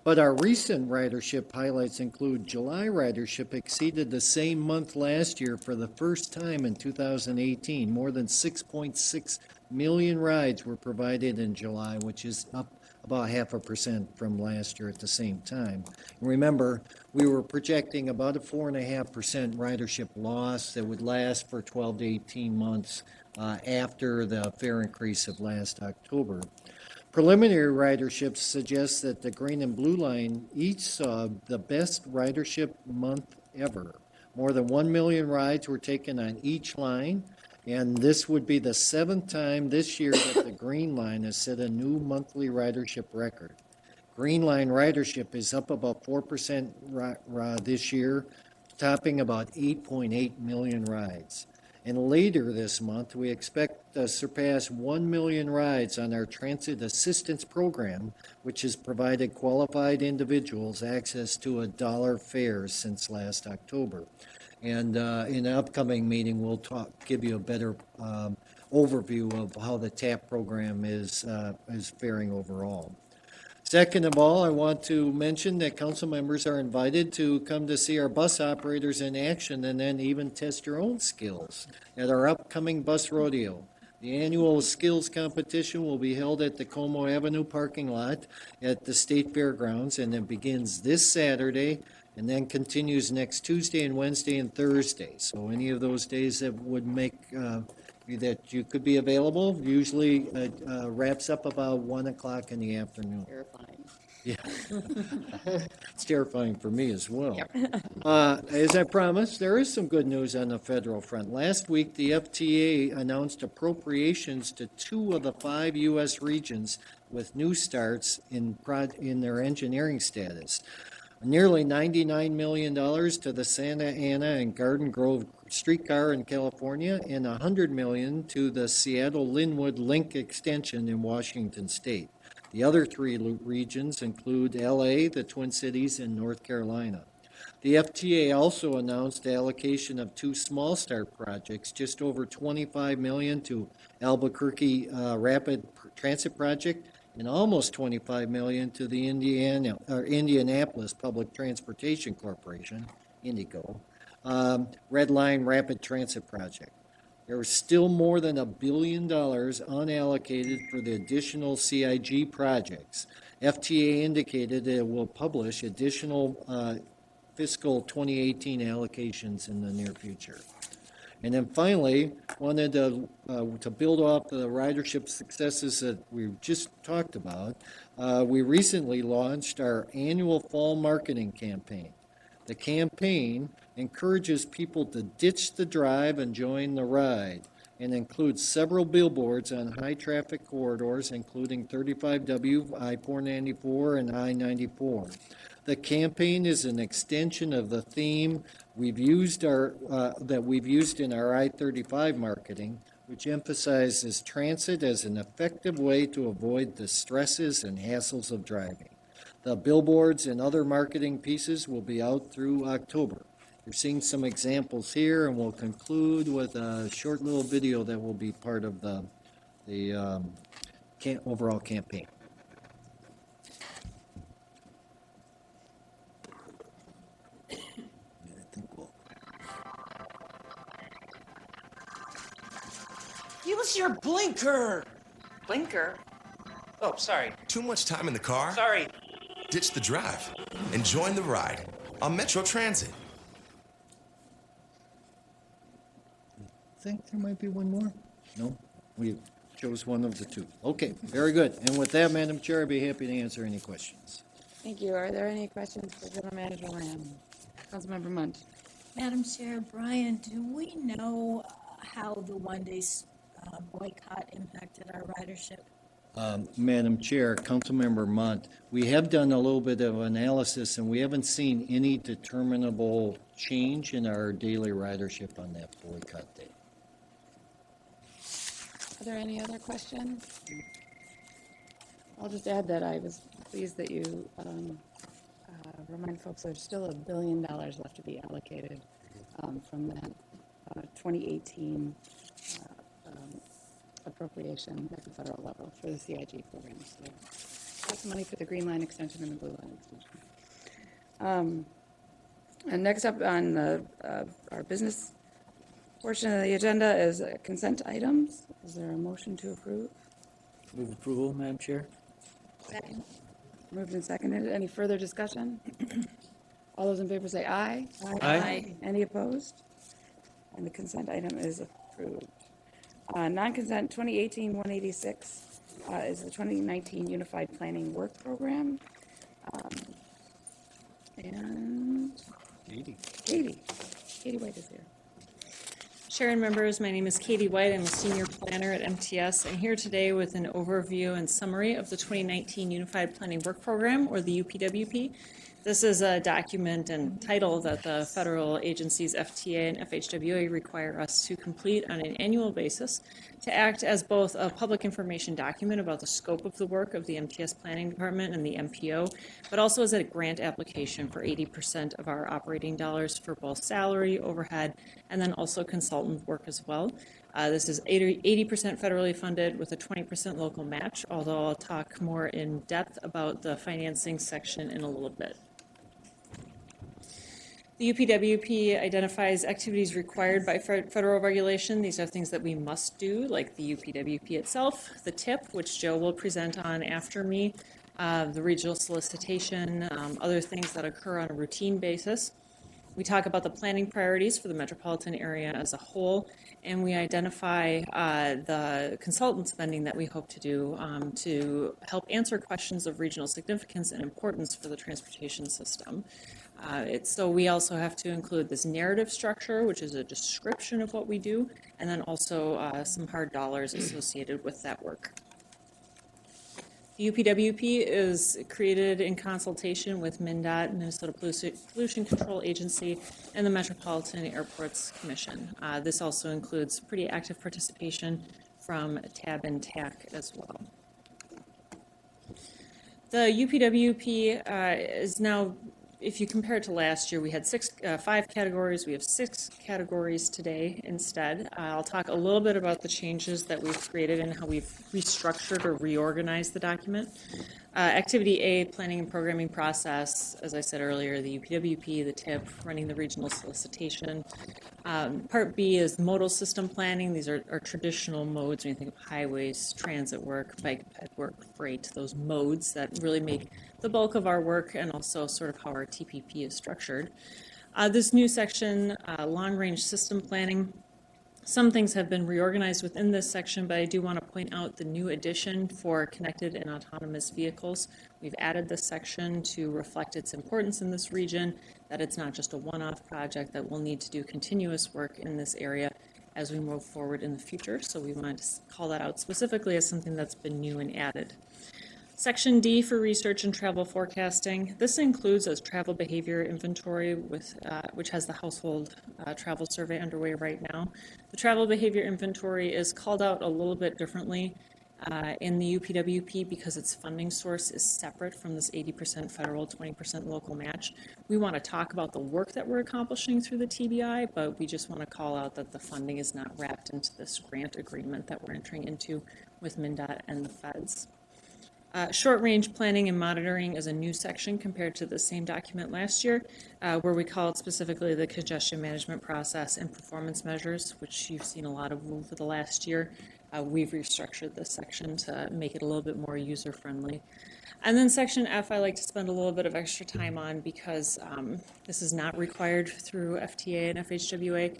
But our recent ridership highlights include July ridership exceeded the same month last year for the first time in 2018. More than 6.6 million rides were provided in July, which is up about 0.5% from last year at the same time. Remember, we were projecting about a 4.5% ridership loss that would last for 12 to 18 months after the fare increase of last October. Preliminary ridership suggests that the green and blue line each saw the best ridership month ever. More than 1 million rides were taken on each line, and this would be the 7th time this year that the green line has set a new monthly ridership record. Green line ridership is up about 4% this year, topping about 8.8 million rides. And later this month, we expect to surpass 1 million rides on our Transit Assistance Program, which has provided qualified individuals access to $1 fares since last October. And in an upcoming meeting, we'll give you a better overview of how the TAP program is faring overall. Second of all, I want to mention that council members are invited to come to see our bus operators in action and then even test your own skills at our upcoming bus rodeo. The annual skills competition will be held at the Como Avenue parking lot at the State Fairgrounds, and it begins this Saturday and then continues next Tuesday and Wednesday and Thursday. So any of those days that would make that you could be available, usually wraps up about 1 o'clock in the afternoon. Terrifying. Yeah. It's terrifying for me as well. As I promised, there is some good news on the federal front. Last week, the FTA announced appropriations to 2 of the 5 U.S. regions with new starts in their engineering status. Nearly $99 million to the Santa Ana and Garden Grove streetcar in California, and $100 million to the Seattle-Linwood Link extension in Washington State. The other 3 regions include LA, the Twin Cities, and North Carolina. The FTA also announced the allocation of 2 small start projects, just over $25 million to Albuquerque Rapid Transit Project, and almost $25 million to the Indianapolis Public Transportation Corporation, IndyGo, Red Line Rapid Transit Project. There is still more than $1 billion unallocated for the additional CIG projects. FTA indicated it will publish additional fiscal 2018 allocations in the near future. And then finally, wanted to build off the ridership successes that we've just talked about. We recently launched our annual fall marketing campaign. The campaign encourages people to ditch the drive and join the ride, and includes several billboards on high-traffic corridors, including 35W, I-494, and I-94. The campaign is an extension of the theme we've used in our I-35 marketing, which emphasizes transit as an effective way to avoid the stresses and hassles of driving. The billboards and other marketing pieces will be out through October. You're seeing some examples here, and we'll conclude with a short little video that will be part of the overall campaign. Use your blinker. Blinker? Oh, sorry. Too much time in the car? Sorry. Ditch the drive and join the ride on Metro Transit. I think there might be one more. No, we chose one of the 2. Okay, very good. And with that, Madam Chair, I'd be happy to answer any questions. Thank you. Are there any questions for General Manager Lamb? Councilmember Munt. Madam Chair, Brian, do we know how the one-day boycott impacted our ridership? Madam Chair, Councilmember Munt, we have done a little bit of analysis, and we haven't seen any determinable change in our daily ridership on that boycott day. Are there any other questions? I'll just add that I was pleased that you remind folks there's still $1 billion left to be allocated from that 2018 appropriation at the federal level for the CIG program. So that's money for the Green Line extension and the Blue Line extension. And next up on our business portion of the agenda is consent items. Is there a motion to approve? Move approval, Madam Chair. Second. Moved and seconded. Any further discussion? All those in favor say aye. Aye. Any opposed? And the consent item is approved. Non-consent 2018-186 is the 2019 Unified Planning Work Program. And Katie White is here. Chair and members, my name is Katie White. I'm a senior planner at MTS. I'm here today with an overview and summary of the 2019 Unified Planning Work Program, or the UPWP. This is a document and title that the federal agencies FTA and FHWA require us to complete on an annual basis to act as both a public information document about the scope of the work of the MTS Planning Department and the MPO, but also as a grant application for 80% of our operating dollars for both salary, overhead, and then also consultant consultant work as well. This is 80% federally funded with a 20% local match, although I'll talk more in depth about the financing section in a little bit. The UPWP identifies activities required by federal regulation. These are things that we must do, like the UPWP itself, the TIP, which Joe will present on after me, the regional solicitation, other things that occur on a routine basis. We talk about the planning priorities for the metropolitan area as a whole, and we identify the consultant spending that we hope to do to help answer questions of regional significance and importance for the transportation system. So we also have to include this narrative structure, which is a description of what we do, and then also some hard dollars associated with that work. The UPWP is created in consultation with MnDOT, Minnesota Pollution Control Agency, and the Metropolitan Airports Commission. This also includes pretty active participation from TAB and TAC as well. The UPWP is now, if you compare it to last year, we had 5 categories. We have 6 categories today instead. I'll talk a little bit about the changes that we've created and how we've restructured or reorganized the document. Activity A, planning and programming process, as I said earlier, the UPWP, the TIP, running the regional solicitation. Part B is modal system planning. These are traditional modes when you think of highways, transit work, bike ped work, freight, those modes that really make the bulk of our work and also sort of how our TPP is structured. This new section, long-range system planning. Some things have been reorganized within this section, but I do want to point out the new addition for connected and autonomous vehicles. We've added this section to reflect its importance in this region, that it's not just a one-off project, that we'll need to do continuous work in this area as we move forward in the future. So we wanted to call that out specifically as something that's been new and added. Section D for research and travel forecasting. This includes a travel behavior inventory which has the household travel survey underway right now. The travel behavior inventory is called out a little bit differently in the UPWP because its funding source is separate from this 80% federal, 20% local match. We want to talk about the work that we're accomplishing through the TBI, but we just want to call out that the funding is not wrapped into this grant agreement that we're entering into with MnDOT and the feds. Short-range planning and monitoring is a new section compared to the same document last year, where we call it specifically the congestion management process and performance measures, which you've seen a lot of over the last year. We've restructured this section to make it a little bit more user-friendly. And then section F, I like to spend a little bit of extra time on because this is not required through FTA and FHWA.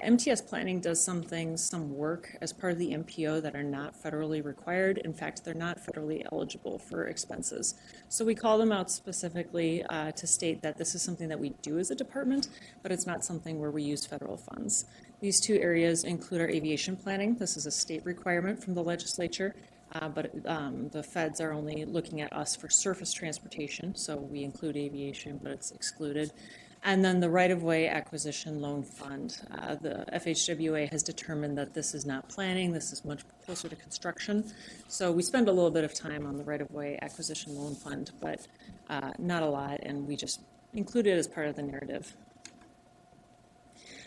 MTS planning does some work as part of the MPO that are not federally required. In fact, they're not federally eligible for expenses. So we call them out specifically to state that this is something that we do as a department, but it's not something where we use federal funds. These 2 areas include our aviation planning. This is a state requirement from the legislature, but the feds are only looking at us for surface transportation, so we include aviation, but it's excluded. And then the right-of-way acquisition loan fund. The FHWA has determined that this is not planning, this is much closer to construction. So we spend a little bit of time on the right-of-way acquisition loan fund, but not a lot, and we just include it as part of the narrative.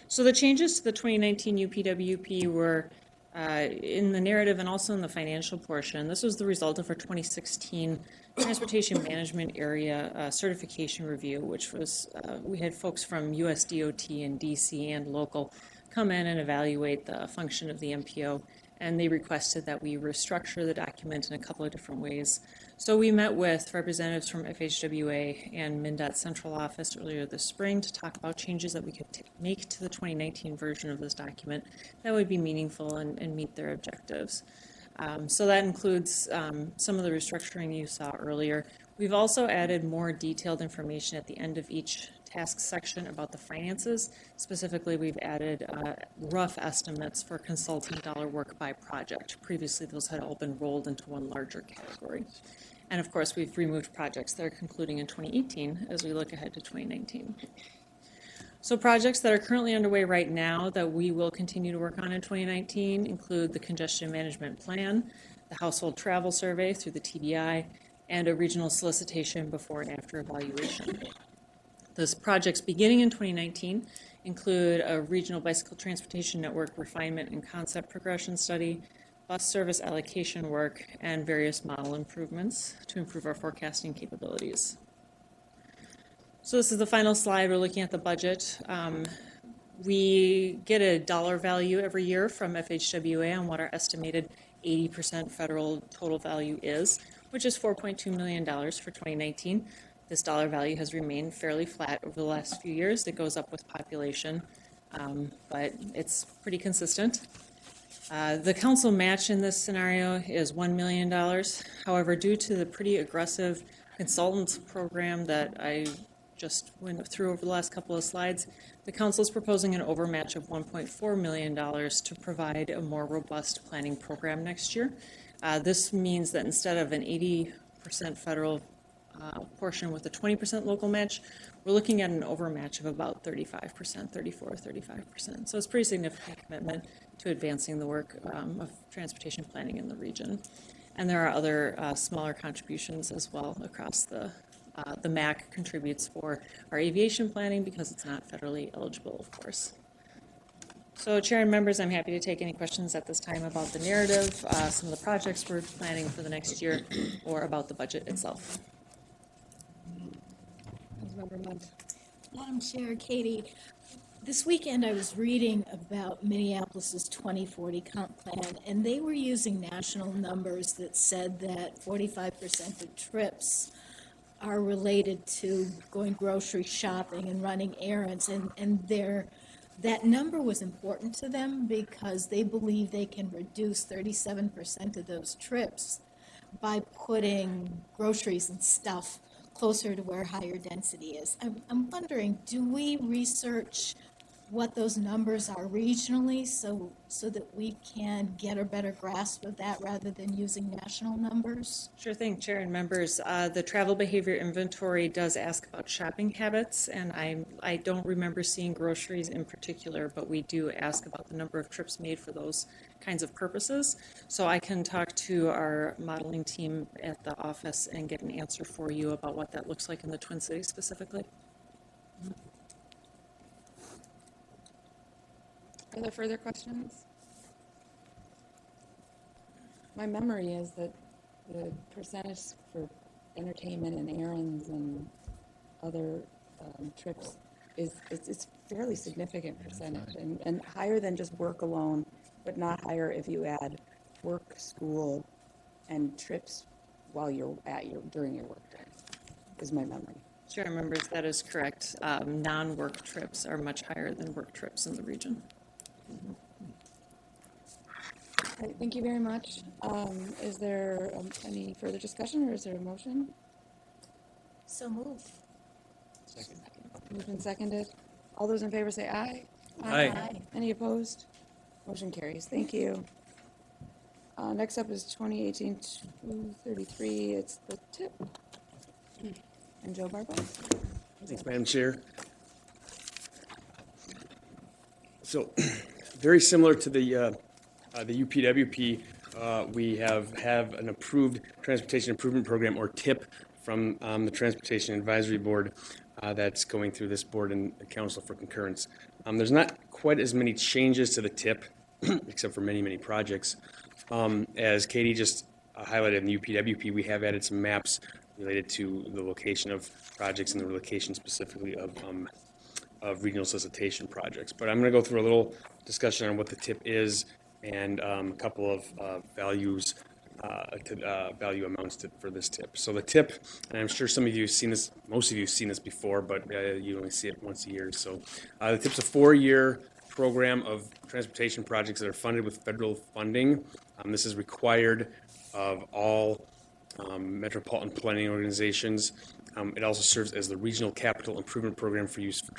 So the changes to the 2019 UPWP were in the narrative and also in the financial portion. This was the result of our 2016 Transportation Management Area Certification Review, which was, we had folks from US DOT and DC and local come in and evaluate the function of the MPO, and they requested that we restructure the document in a couple of different ways. So we met with representatives from FHWA and MnDOT Central Office earlier this spring to talk about changes that we could make to the 2019 version of this document that would be meaningful and meet their objectives. So that includes some of the restructuring you saw earlier. We've also added more detailed information at the end of each task section about the finances. Specifically, we've added rough estimates for consultant dollar work by project. Previously, those had all been rolled into one larger category. And of course, we've removed projects that are concluding in 2018 as we look ahead to 2019. So projects that are currently underway right now that we will continue to work on in 2019 include the Congestion Management Plan, the Household Travel Survey through the TBI, and a regional solicitation before and after evaluation. Those projects beginning in 2019 include a regional bicycle transportation network refinement and concept progression study, bus service allocation work, and various model improvements to improve our forecasting capabilities. So this is the final slide. We're looking at the budget. We get a dollar value every year from FHWA on what our estimated 80% federal total value is, which is $4.2 million for 2019. This dollar value has remained fairly flat over the last few years. It goes up with population, but it's pretty consistent. The council match in this scenario is $1 million. However, due to the pretty aggressive consultant program that I just went through over the last couple of slides, the council is proposing an overmatch of $1.4 million to provide a more robust planning program next year. This means that instead of an 80% federal portion with a 20% local match, we're looking at an overmatch of about 35%, 34 or 35%. So it's a pretty significant commitment to advancing the work of transportation planning in the region. And there are other smaller contributions as well across the MAC contributes for our aviation planning because it's not federally eligible, of course. So Chair and members, I'm happy to take any questions at this time about the narrative, some of the projects we're planning for the next year, or about the budget itself. Madam Chair, Katie, this weekend I was reading about Minneapolis's 2040 comp plan, and they were using national numbers that said that 45% of trips are related to going grocery shopping and running errands, and that number was important to them because they believe they can reduce 37% of those trips by putting groceries and stuff closer to where higher density is. I'm wondering, do we research what those numbers are regionally so that we can get a better grasp of that rather than using national numbers? Sure thing, Chair and members. The travel behavior inventory does ask about shopping habits, and I don't remember seeing groceries in particular, but we do ask about the number of trips made for those kinds of purposes. So I can talk to our modeling team at the office and get an answer for you about what that looks like in the Twin Cities specifically. Are there further questions? My memory is that the percentage for entertainment and errands and other trips it's fairly significant percentage and higher than just work alone, but not higher if you add work, school, and trips while you're during your work day, is my memory. Chair members, that is correct. Non-work trips are much higher than work trips in the region. All right, thank you very much. Is there any further discussion or is there a motion? So moved. Second. Moved and seconded. All those in favor say aye. Aye. Any opposed? Motion carries. Thank you. Next up is 2018-233. It's the TIP. And Joe Barba. Thanks, Madam Chair. So, very similar to the UPWP, we have an approved Transportation Improvement Program, or TIP, from the Transportation Advisory Board that's going through this board and the council for concurrence. There's not quite as many changes to the TIP, except for many, many projects. As Katie just highlighted in the UPWP, we have added some maps related to the location of projects and the location specifically of regional solicitation projects. But I'm going to go through a little discussion on what the TIP is and a couple of value amounts for this TIP. So the TIP, and I'm sure some of you have seen this, most of you have seen this before, but you only see it once a year. So the TIP's a 4-year program of transportation projects that are funded with federal funding. This is required of all metropolitan planning organizations. It also serves as the regional capital improvement program for use for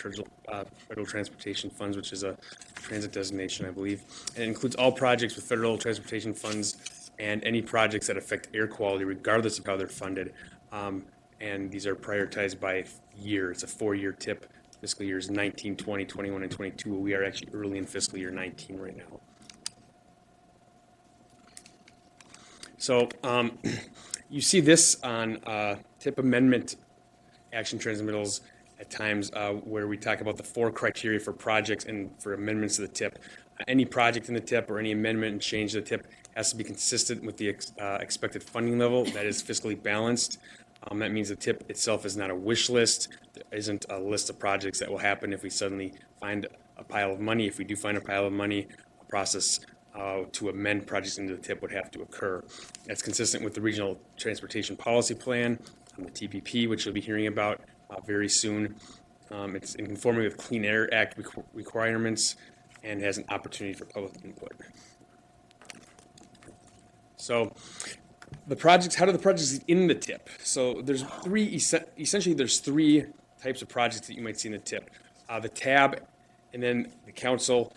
federal transportation funds, which is a transit designation, I believe. And it includes all projects with federal transportation funds and any projects that affect air quality, regardless of how they're funded. And these are prioritized by year. It's a 4-year TIP. Fiscal years 19, 20, 21, and 22. We are actually early in fiscal year 19 right now. So you see this on TIP amendment action transmittals at times where we talk about the 4 criteria for projects and for amendments to the TIP. Any project in the TIP or any amendment and change to the TIP has to be consistent with the expected funding level that is fiscally balanced. That means the TIP itself is not a wish list. There isn't a list of projects that will happen if we suddenly find a pile of money. If we do find a pile of money, a process to amend projects into the TIP would have to occur. That's consistent with the Regional Transportation Policy Plan, the TPP, which you'll be hearing about very soon. It's in conformity with Clean Air Act requirements and has an opportunity for public input. So the projects, how do the projects in the TIP? So there's essentially there's 3 types of projects that you might see in the TIP. The TAB and then the council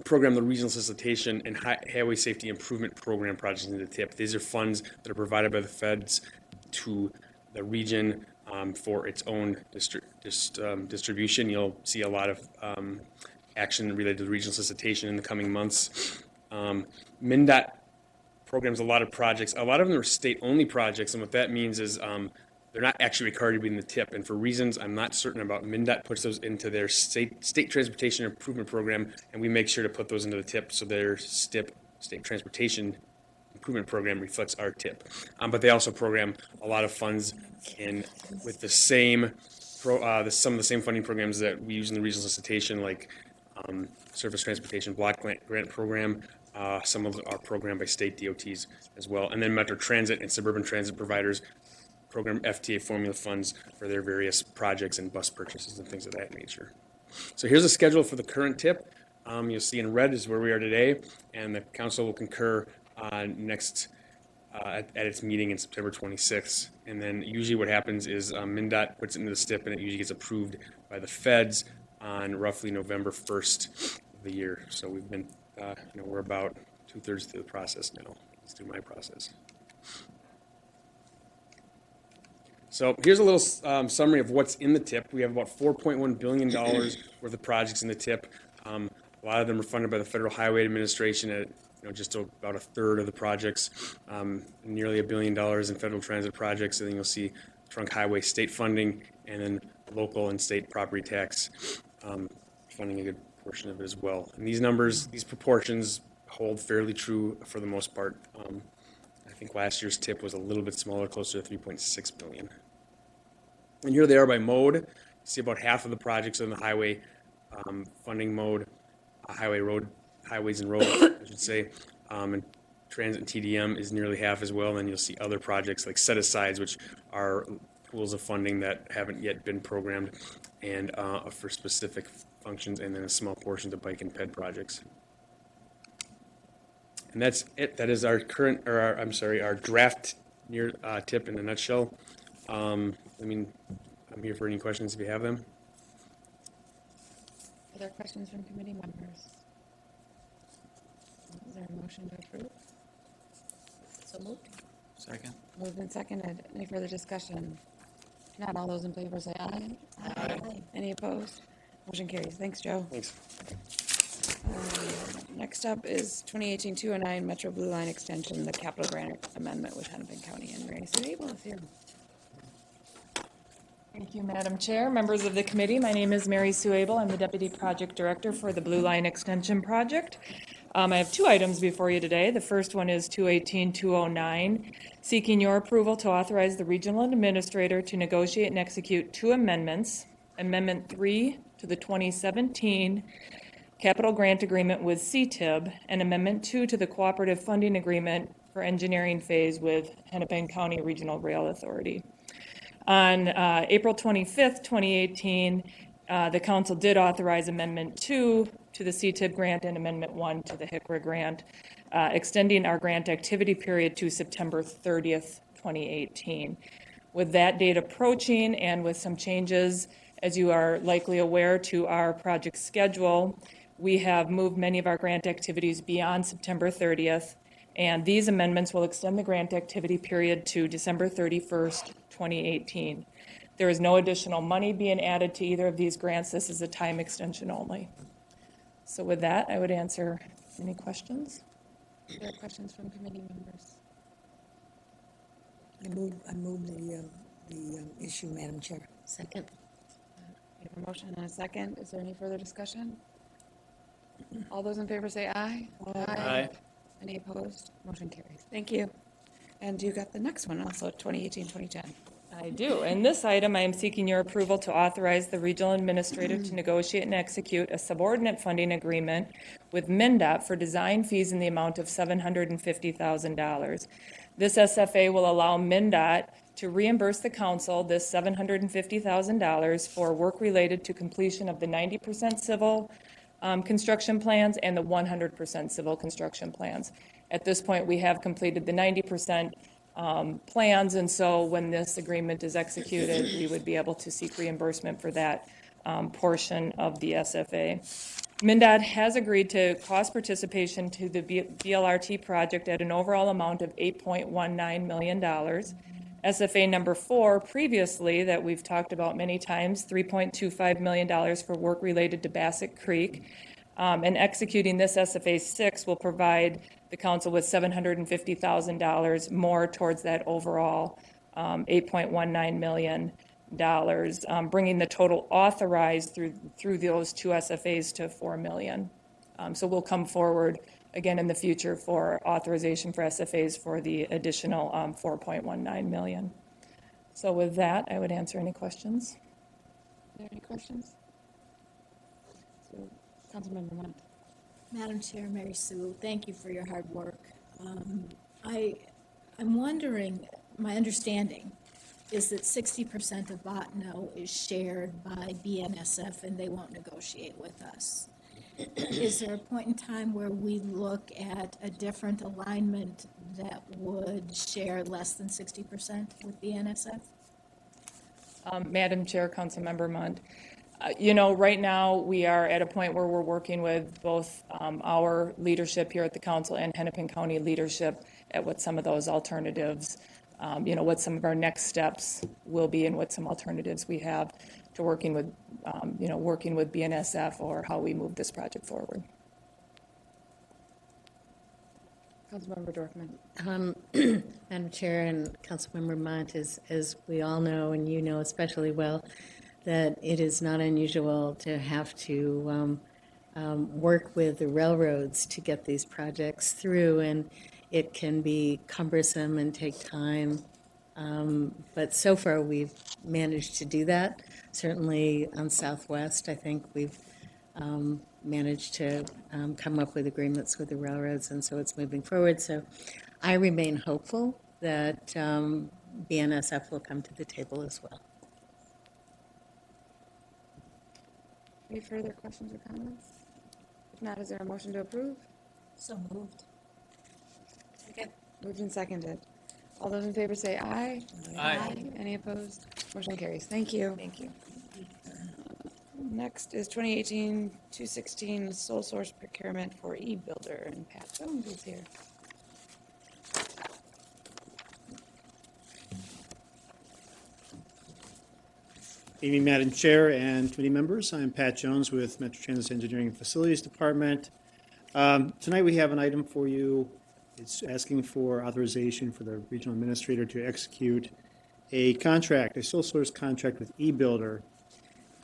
program, the Regional Solicitation and Highway Safety Improvement Program projects in the TIP. These are funds that are provided by the feds to the region for its own distribution. You'll see a lot of action related to the Regional Solicitation in the coming months. MnDOT programs a lot of projects. A lot of them are state-only projects, and what that means is they're not actually required to be in the TIP, and for reasons I'm not certain about, MnDOT puts those into their state transportation improvement program, and we make sure to put those into the TIP so their state transportation improvement program reflects our TIP. But they also program a lot of funds with the same some of the same funding programs that we use in the regional solicitation, like Surface Transportation Block Grant Program. Some of our program by state DOTs as well, and then Metro Transit and suburban transit providers program FTA formula funds for their various projects and bus purchases and things of that nature. So here's a schedule for the current TIP. You'll see in red is where we are today, and the council will concur next at its meeting in September 26th. And then usually what happens is MnDOT puts it into the STIP, and it usually gets approved by the feds on roughly November 1st of the year. So we've been, we're about 2/3 through the process now. It's through my process. So here's a little summary of what's in the TIP. We have about $4.1 billion worth of projects in the TIP. A lot of them are funded by the Federal Highway Administration at just about 1/3 of the projects, nearly $1 billion in federal transit projects, and then you'll see trunk highway state funding, and then local and state property tax funding a good portion of it as well. And these numbers, these proportions hold fairly true for the most part. I think last year's TIP was a little bit smaller, closer to $3.6 billion. And here they are by mode. You see about half of the projects are in the highway funding mode, highways and roads, I should say. And transit and TDM is nearly half as well. And then you'll see other projects like set-asides, which are pools of funding that haven't yet been programmed and for specific functions, and then a small portion to bike and ped projects. And that's it. That is our current, or our draft TIP in a nutshell. I'm here for any questions if you have them. Other questions from committee members? Is there a motion to approve? So moved. Second. Moved and seconded. Any further discussion? If not, all those in favor say aye. Aye. Any opposed? Motion carries. Thanks, Joe. Thanks. Next up is 2018-209 Metro Blue Line Extension, the capital grant amendment with Hennepin County, and Mary Sue Abel is here. Thank you, Madam Chair. Members of the committee, my name is Mary Sue Abel. I'm the Deputy Project Director for the Blue Line Extension Project. I have 2 items before you today. The first one is 218-209, seeking your approval to authorize the Regional Administrator to negotiate and execute 2 amendments. Amendment 3 to the 2017 Capital Grant Agreement with CTIB, and Amendment 2 to the Cooperative Funding Agreement for Engineering Phase with Hennepin County Regional Rail Authority. On April 25th, 2018, the Council did authorize Amendment 2 to the CTIB grant and Amendment 1 to the HICRA grant, extending our grant activity period to September 30th, 2018. With that date approaching and with some changes, as you are likely aware, to our project schedule, we have moved many of our grant activities beyond September 30th, and these amendments will extend the grant activity period to December 31st, 2018. There is no additional money being added to either of these grants. This is a time extension only. So with that, I would answer any questions. Are there questions from committee members? I move the the issue, Madam Chair. Second. We have a motion and a second. Is there any further discussion? All those in favor say aye. Aye. Any opposed? Motion carries. Thank you. And you got the next one also, 2018-2010. I do. In this item, I am seeking your approval to authorize the regional administrator to negotiate and execute a subordinate funding agreement with MnDOT for design fees in the amount of $750,000. This SFA will allow MnDOT to reimburse the council this $750,000 for work related to completion of the 90% civil construction plans and the 100% civil construction plans. At this point, we have completed the 90% plans, and so when this agreement is executed, we would be able to seek reimbursement for that portion of the SFA. MnDOT has agreed to cost participation to the BLRT project at an overall amount of $8.19 million. SFA number 4 previously that we've talked about many times, $3.25 million for work related to Bassett Creek. And executing this SFA 6 will provide the council with $750,000 more towards that overall $8.19 million, bringing the total authorized through those two SFAs to $4 million. So we'll come forward again in the future for authorization for SFAs for the additional $4.19 million. So with that, I would answer any questions. Are there any questions? So, Councilmember Mott. Madam Chair, Mary Sue, thank you for your hard work. I'm wondering, my understanding is that 60% of Botno is shared by BNSF and they won't negotiate with us. Is there a point in time where we look at a different alignment that would share less than 60% with BNSF? Madam Chair, Councilmember Mott. Right now, we are at a point where we're working with both our leadership here at the council and Hennepin County leadership at what some of those alternatives, what some of our next steps will be and what some alternatives we have to working with BNSF or how we move this project forward. Councilmember Dorfman. Madam Chair and Councilmember Mott, as we all know, and you know especially well, that it is not unusual to have to work with the railroads to get these projects through, and it can be cumbersome and take time. But so far, we've managed to do that. Certainly on Southwest, I think we've managed to come up with agreements with the railroads, and so it's moving forward. So I remain hopeful that BNSF will come to the table as well. Any further questions or comments? If not, is there a motion to approve? So moved. Second. Moved and seconded. All those in favor say aye. Aye. Any opposed? Motion carries. Thank you. Thank you. Next is 2018-216 sole source procurement for e-builder, and Pat Jones is here. Evening, Madam Chair and committee members. I'm Pat Jones with Metro Transit's Engineering and Facilities Department. Tonight we have an item for you. It's asking for authorization for the regional administrator to execute a contract, a sole source contract with eBuilder.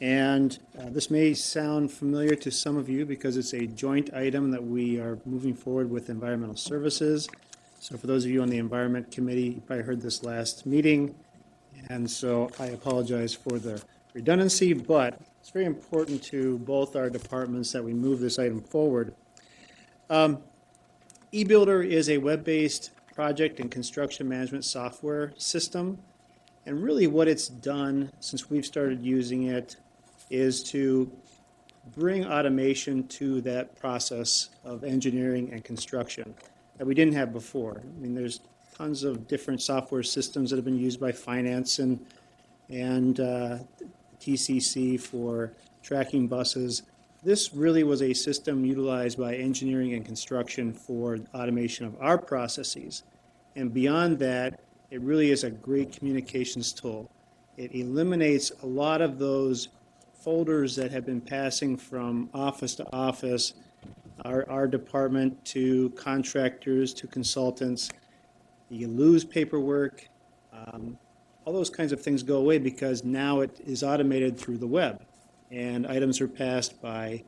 And this may sound familiar to some of you because it's a joint item that we are moving forward with Environmental Services. So for those of you on the Environment Committee, you probably heard this last meeting. And so I apologize for the redundancy, but it's very important to both our departments that we move this item forward. eBuilder is a web-based project and construction management software system. And really what it's done since we've started using it is to bring automation to that process of engineering and construction that we didn't have before. I mean, there's tons of different software systems that have been used by finance and TCC for tracking buses. This really was a system utilized by engineering and construction for automation of our processes. And beyond that, it really is a great communications tool. It eliminates a lot of those folders that have been passing from office to office, our department to contractors to consultants. You lose paperwork. all those kinds of things go away because now it is automated through the web. And items are passed by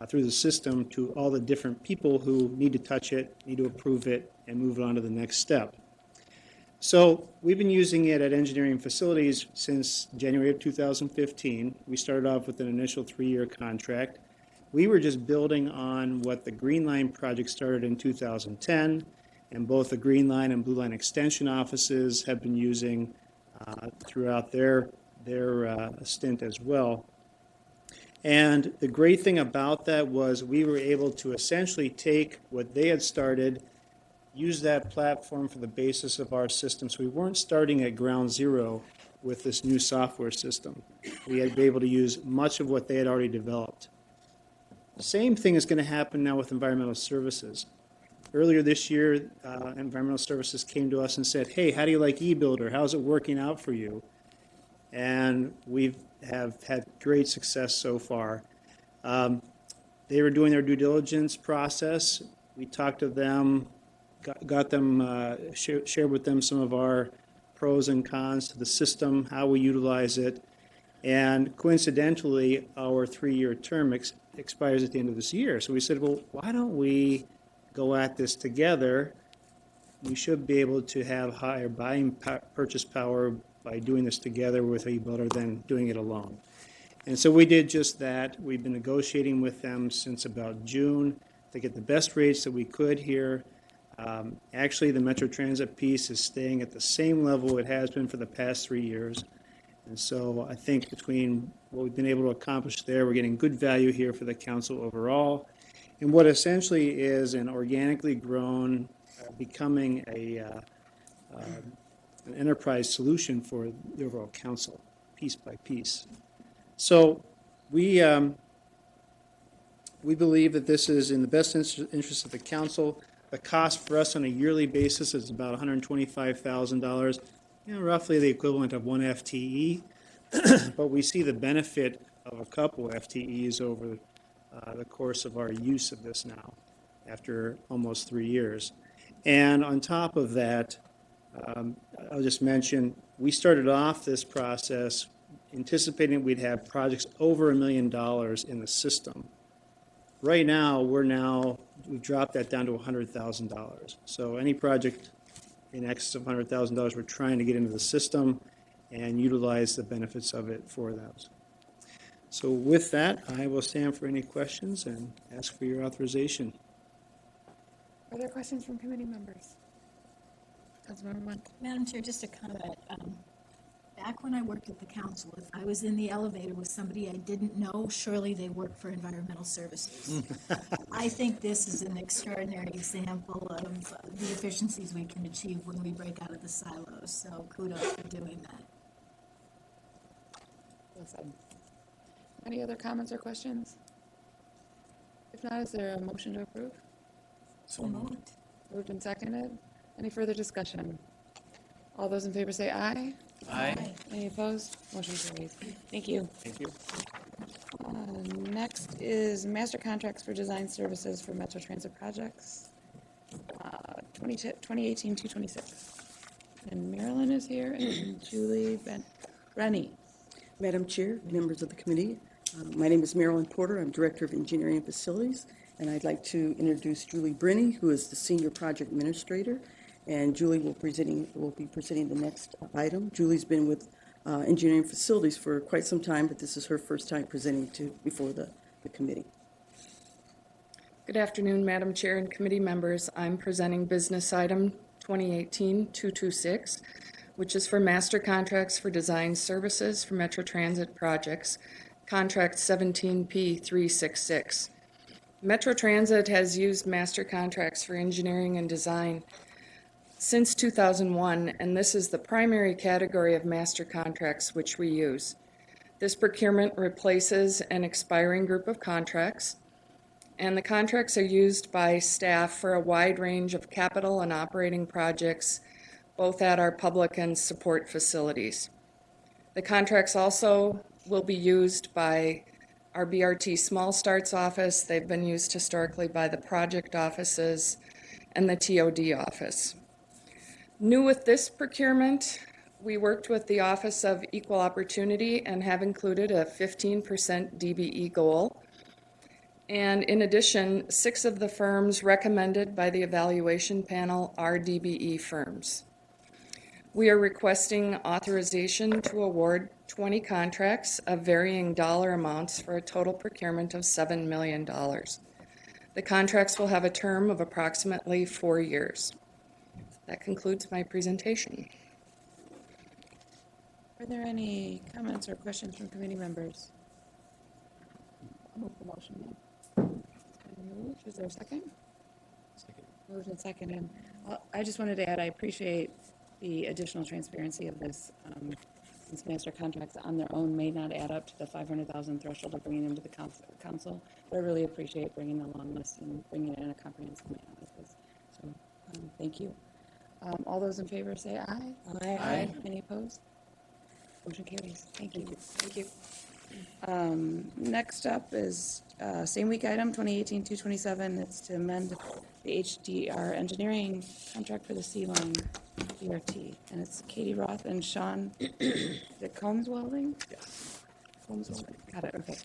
through the system to all the different people who need to touch it, need to approve it, and move it on to the next step. So we've been using it at engineering facilities since January of 2015. We started off with an initial 3-year contract. We were just building on what the Green Line project started in 2010, and both the Green Line and Blue Line extension offices have been using throughout their stint as well. And the great thing about that was we were able to essentially take what they had started, use that platform for the basis of our system. So we weren't starting at ground zero with this new software system. We had been able to use much of what they had already developed. The same thing is going to happen now with environmental services. Earlier this year, environmental services came to us and said, hey, how do you like eBuilder? How's it working out for you? And we have had great success so far. They were doing their due diligence process. We talked to them, got them, shared with them some of our pros and cons to the system, how we utilize it. And coincidentally, our 3-year term expires at the end of this year. So we said, well, why don't we go at this together? We should be able to have higher buying purchase power by doing this together with eBuilder than doing it alone. And so we did just that. We've been negotiating with them since about June to get the best rates that we could here. Actually, the Metro Transit piece is staying at the same level it has been for the past 3 years. And so I think between what we've been able to accomplish there, we're getting good value here for the council overall. And what essentially is an organically grown, becoming an enterprise solution for the overall council, piece by piece. So we believe that this is in the best interest of the council. The cost for us on a yearly basis is about $125,000, roughly the equivalent of 1 FTE. But we see the benefit of a couple FTEs over the course of our use of this now, after almost 3 years. And on top of that, I'll just mention, we started off this process anticipating we'd have projects over $1 million in the system. Right now, we've dropped that down to $100,000. So any project in excess of $100,000, we're trying to get into the system and utilize the benefits of it for those. So with that, I will stand for any questions and ask for your authorization. Are there questions from committee members? Councilmember Munt. Madam Chair, just a comment. Back when I worked at the council, if I was in the elevator with somebody I didn't know, surely they worked for environmental services. I think this is an extraordinary example of the efficiencies we can achieve when we break out of the silos. So kudos for doing that. Well said. Any other comments or questions? If not, is there a motion to approve? So moved. Moved and seconded. Any further discussion? All those in favor say aye. Aye. Any opposed? Motion carries. Thank you. Thank you. Next is master contracts for design services for Metro Transit projects, 2018-226. And Marilyn is here, and Julie Rennie. Madam Chair, members of the committee, my name is Marilyn Porter. I'm Director of Engineering and Facilities, and I'd like to introduce Julie Brinney, who is the Senior Project Administrator, and Julie will be presenting the next item. Julie's been with Engineering Facilities for quite some time, but this is her first time presenting before the committee. Good afternoon, Madam Chair and committee members. I'm presenting business item 2018-226, which is for master contracts for design services for Metro Transit projects, contract 17P366. Metro Transit has used master contracts for engineering and design since 2001, and this is the primary category of master contracts which we use. This procurement replaces an expiring group of contracts, and the contracts are used by staff for a wide range of capital and operating projects, both at our public and support facilities. The contracts also will be used by our BRT Small Starts office. They've been used historically by the project offices and the TOD office. New with this procurement we worked with the Office of Equal Opportunity and have included a 15% DBE goal. And in addition, 6 of the firms recommended by the evaluation panel are DBE firms. We are requesting authorization to award 20 contracts of varying dollar amounts for a total procurement of $7 million. The contracts will have a term of approximately 4 years. That concludes my presentation. Are there any comments or questions from committee members? I'll move the motion then. Is there a second? Second. Moved and seconded. I just wanted to add, I appreciate the additional transparency of this. Since master contracts on their own may not add up to the 500,000 threshold of bringing them to the council, but I really appreciate bringing the long list and bringing it in a comprehensive manner like this. So, thank you. All those in favor say aye. Aye. Aye. Any opposed? Motion carries. Thank you. Thank you. Next up is same week item 2018-227. It's to amend the HDR engineering contract for the C-line BRT. And it's Katie Roth and Sean, the Combs Welding? Yes. Combs Welding. Got it, okay.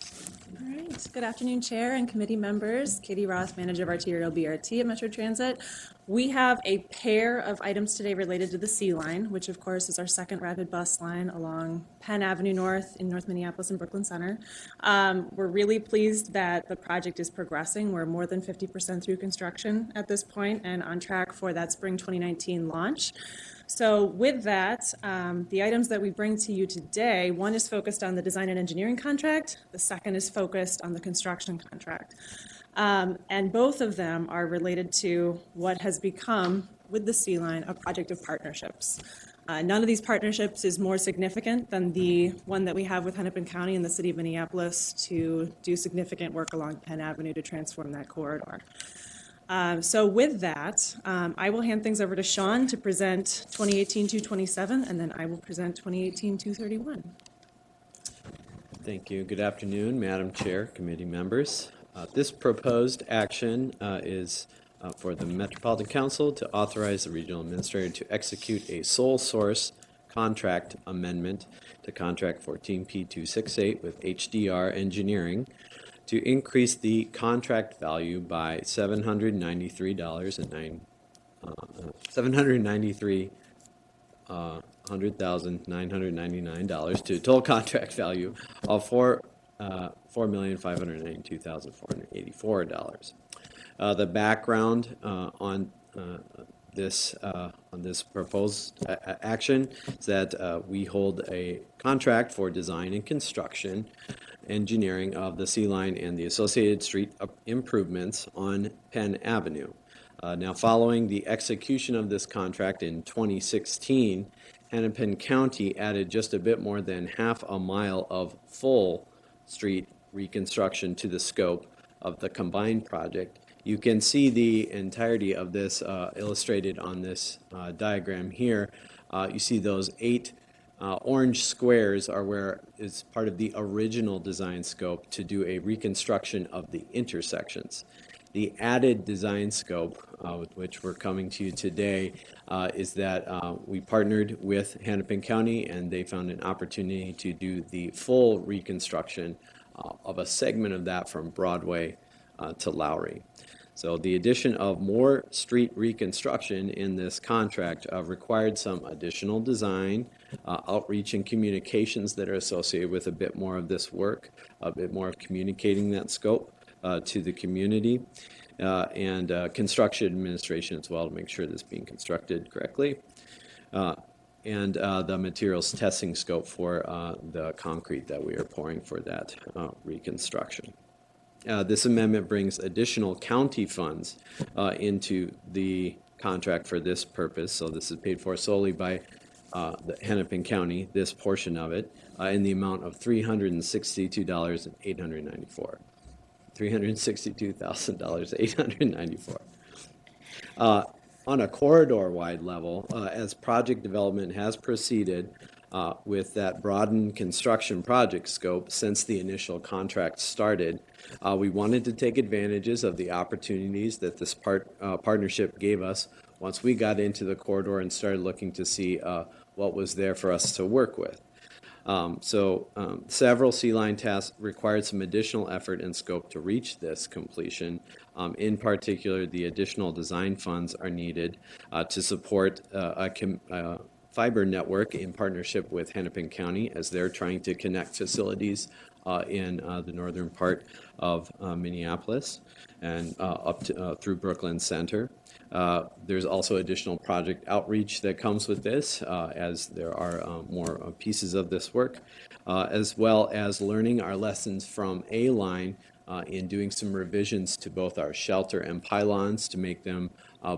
All right. Good afternoon, Chair and committee members. Katie Roth, Manager of Arterial BRT at Metro Transit. We have a pair of items today related to the C line, which of course is our second rapid bus line along Penn Avenue North in North Minneapolis and Brooklyn Center. We're really pleased that the project is progressing. We're more than 50% through construction at this point and on track for that spring 2019 launch. So with that, the items that we bring to you today, one is focused on the design and engineering contract. The second is focused on the construction contract. And both of them are related to what has become, with the C line, a project of partnerships. None of these partnerships is more significant than the one that we have with Hennepin County and the City of Minneapolis to do significant work along Penn Avenue to transform that corridor. So with that, I will hand things over to Sean to present 2018-227, and then I will present 2018-231. Thank you. Good afternoon, Madam Chair, committee members. This proposed action is for the Metropolitan Council to authorize the regional administrator to execute a sole source contract amendment to contract 14P268 with HDR Engineering to increase the contract value by $793,999 to a total contract value of $4,592,484. The background on this proposed action is that we hold a contract for design and construction engineering of the C line and the associated street improvements on Penn Avenue. Now, following the execution of this contract in 2016, Hennepin County added just a bit more than half a mile of full street reconstruction to the scope of the combined project. You can see the entirety of this illustrated on this diagram here. You see those 8 orange squares are where it's part of the original design scope to do a reconstruction of the intersections. The added design scope, with which we're coming to you today, is that we partnered with Hennepin County and they found an opportunity to do the full reconstruction of a segment of that from Broadway to Lowry. So the addition of more street reconstruction in this contract required some additional design, outreach and communications that are associated with a bit more of this work, a bit more of communicating that scope to the community, and construction administration as well to make sure this is being constructed correctly, and the materials testing scope for the concrete that we are pouring for that reconstruction. This amendment brings additional county funds into the contract for this purpose. So this is paid for solely by the Hennepin County, this portion of it, in the amount of $362,894. $362,894. On a corridor-wide level, as project development has proceeded with that broadened construction project scope since the initial contract started, we wanted to take advantages of the opportunities that this partnership gave us once we got into the corridor and started looking to see what was there for us to work with. Several C-line tasks required some additional effort and scope to reach this completion. In particular, the additional design funds are needed to support a fiber network in partnership with Hennepin County as they're trying to connect facilities in the northern part of Minneapolis and up to, through Brooklyn Center. There's also additional project outreach that comes with this as there are more pieces of this work, as well as learning our lessons from A-line in doing some revisions to both our shelter and pylons to make them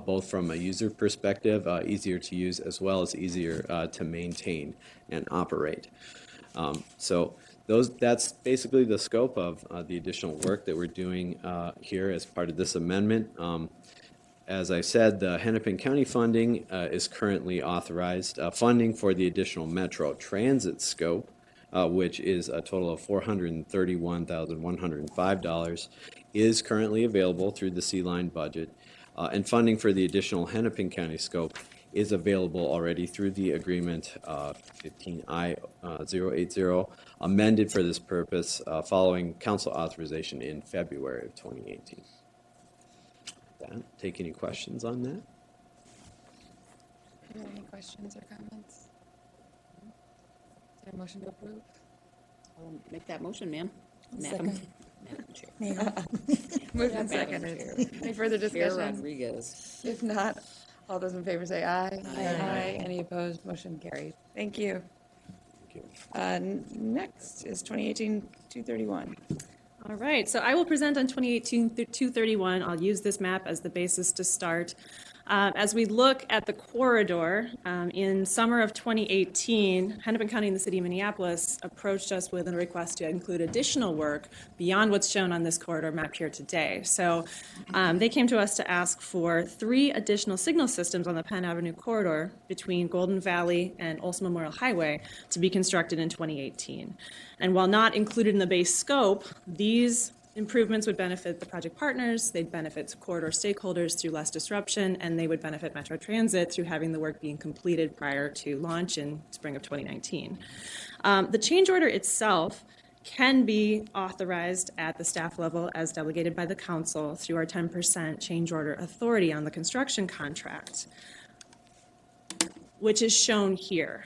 both from a user perspective easier to use as well as easier to maintain and operate. That's basically the scope of the additional work that we're doing here as part of this amendment. As I said, the Hennepin County funding is currently authorized. Funding for the additional Metro Transit scope, which is a total of $431,105, is currently available through the C-line budget. And funding for the additional Hennepin County scope is available already through the agreement 15I-080, amended for this purpose following council authorization in February of 2018. Take any questions on that? Any questions or comments? Is there a motion to approve? I'll make that motion, ma'am. Madam Chair. Moved and seconded. Any further discussion? Chair Rodriguez. If not, all those in favor say aye. Aye. Any opposed? Motion carried. Thank you. Next is 2018-231. All right, so I will present on 2018-231. I'll use this map as the basis to start. As we look at the corridor, in summer of 2018, Hennepin County and the City of Minneapolis approached us with a request to include additional work beyond what's shown on this corridor map here today. So they came to us to ask for 3 additional signal systems on the Penn Avenue corridor between Golden Valley and Olson Memorial Highway to be constructed in 2018. And while not included in the base scope, these improvements would benefit the project partners, they'd benefit corridor stakeholders through less disruption, and they would benefit Metro Transit through having the work being completed prior to launch in spring of 2019. The change order itself can be authorized at the staff level as delegated by the council through our 10% change order authority on the construction contract, which is shown here.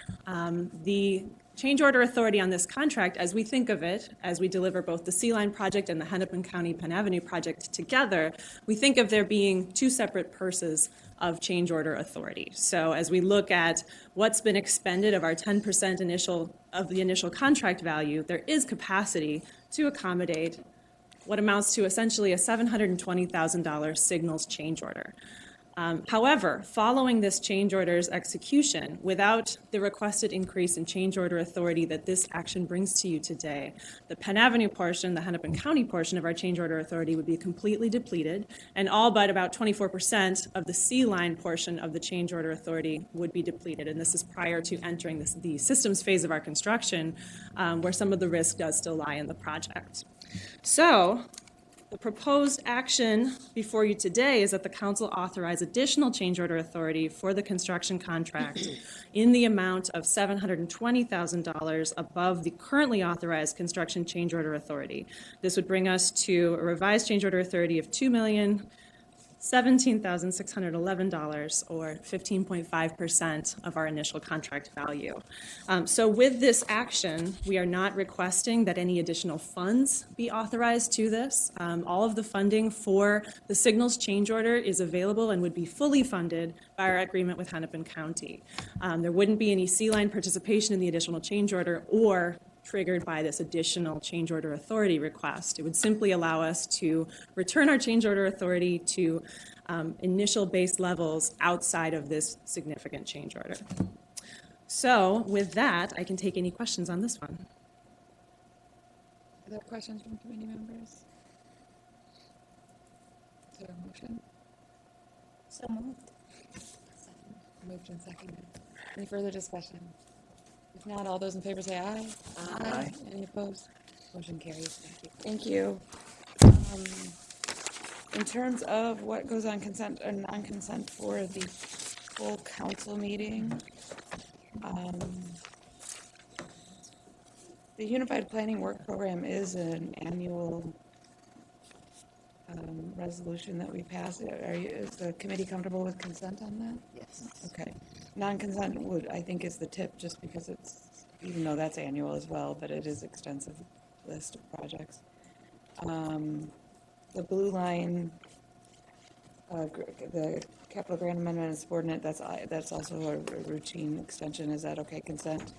The change order authority on this contract, as we think of it, as we deliver both the C-Line project and the Hennepin County Penn Avenue project together, we think of there being 2 separate purses of change order authority. So as we look at what's been expended of our 10% of the initial contract value, there is capacity to accommodate what amounts to essentially a $720,000 signals change order. However, following this change order's execution, without the requested increase in change order authority that this action brings to you today, the Penn Avenue portion, the Hennepin County portion of our change order authority would be completely depleted, and all but about 24% of the C-Line portion of the change order authority would be depleted. And this is prior to entering the systems phase of our construction, where some of the risk does still lie in the project. So, the proposed action before you today is that the council authorize additional change order authority for the construction contract in the amount of $720,000 above the currently authorized construction change order authority. This would bring us to a revised change order authority of $2,017,611, or 15.5% of our initial contract value. So with this action, we are not requesting that any additional funds be authorized to this. All of the funding for the signals change order is available and would be fully funded by our agreement with Hennepin County. There wouldn't be any C-Line participation in the additional change order or triggered by this additional change order authority request. It would simply allow us to return our change order authority to initial base levels outside of this significant change order. So with that, I can take any questions on this one. Are there questions from committee members? Is there a motion? So moved. Moved and seconded. Any further discussion? If not, all those in favor say aye. Aye. Any opposed? Motion carries. Thank you. In terms of what goes on consent or non-consent for the full council meeting, The Unified Planning Work Program is an annual resolution that we pass. Is the committee comfortable with consent on that? Yes. Okay. Non-consent would, I think, is the tip, just because it's, even though that's annual as well, but it is extensive list of projects. The blue line, the capital grant amendment and subordinate, that's also a routine extension. Is that okay, consent?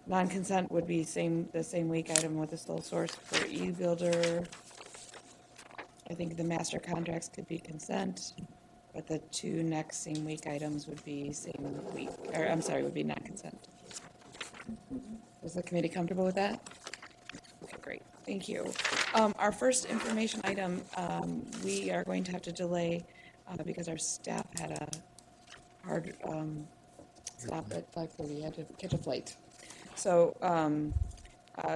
Non-consent would be the same week item with the sole source for e-builder. I think the master contracts could be consent, but the two next same week items would be same week, or I'm sorry, would be non-consent. Is the committee comfortable with that? Okay, great, thank you. Our first information item, we are going to have to delay because our staff had a hard stop at 5:30. We had to catch a flight. So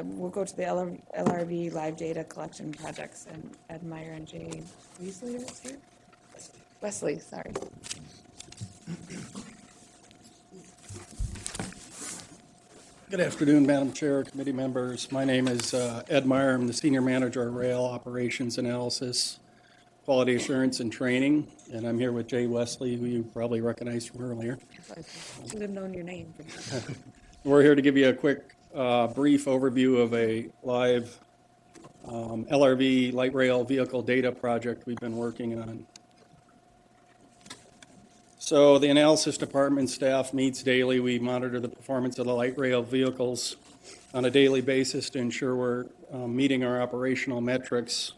we'll go to the LRV live data collection projects, and Ed Meyer and Jay Wesley is here. Wesley, sorry. Good afternoon, Madam Chair, committee members. My name is Ed Meyer. I'm the Senior Manager of Rail Operations Analysis, Quality Assurance and Training, and I'm here with Jay Wesley, who you probably recognize from earlier. Should have known your name. We're here to give you a quick, brief overview of a live LRV light rail vehicle data project we've been working on. So the analysis department staff meets daily. We monitor the performance of the light rail vehicles on a daily basis to ensure we're meeting our operational metrics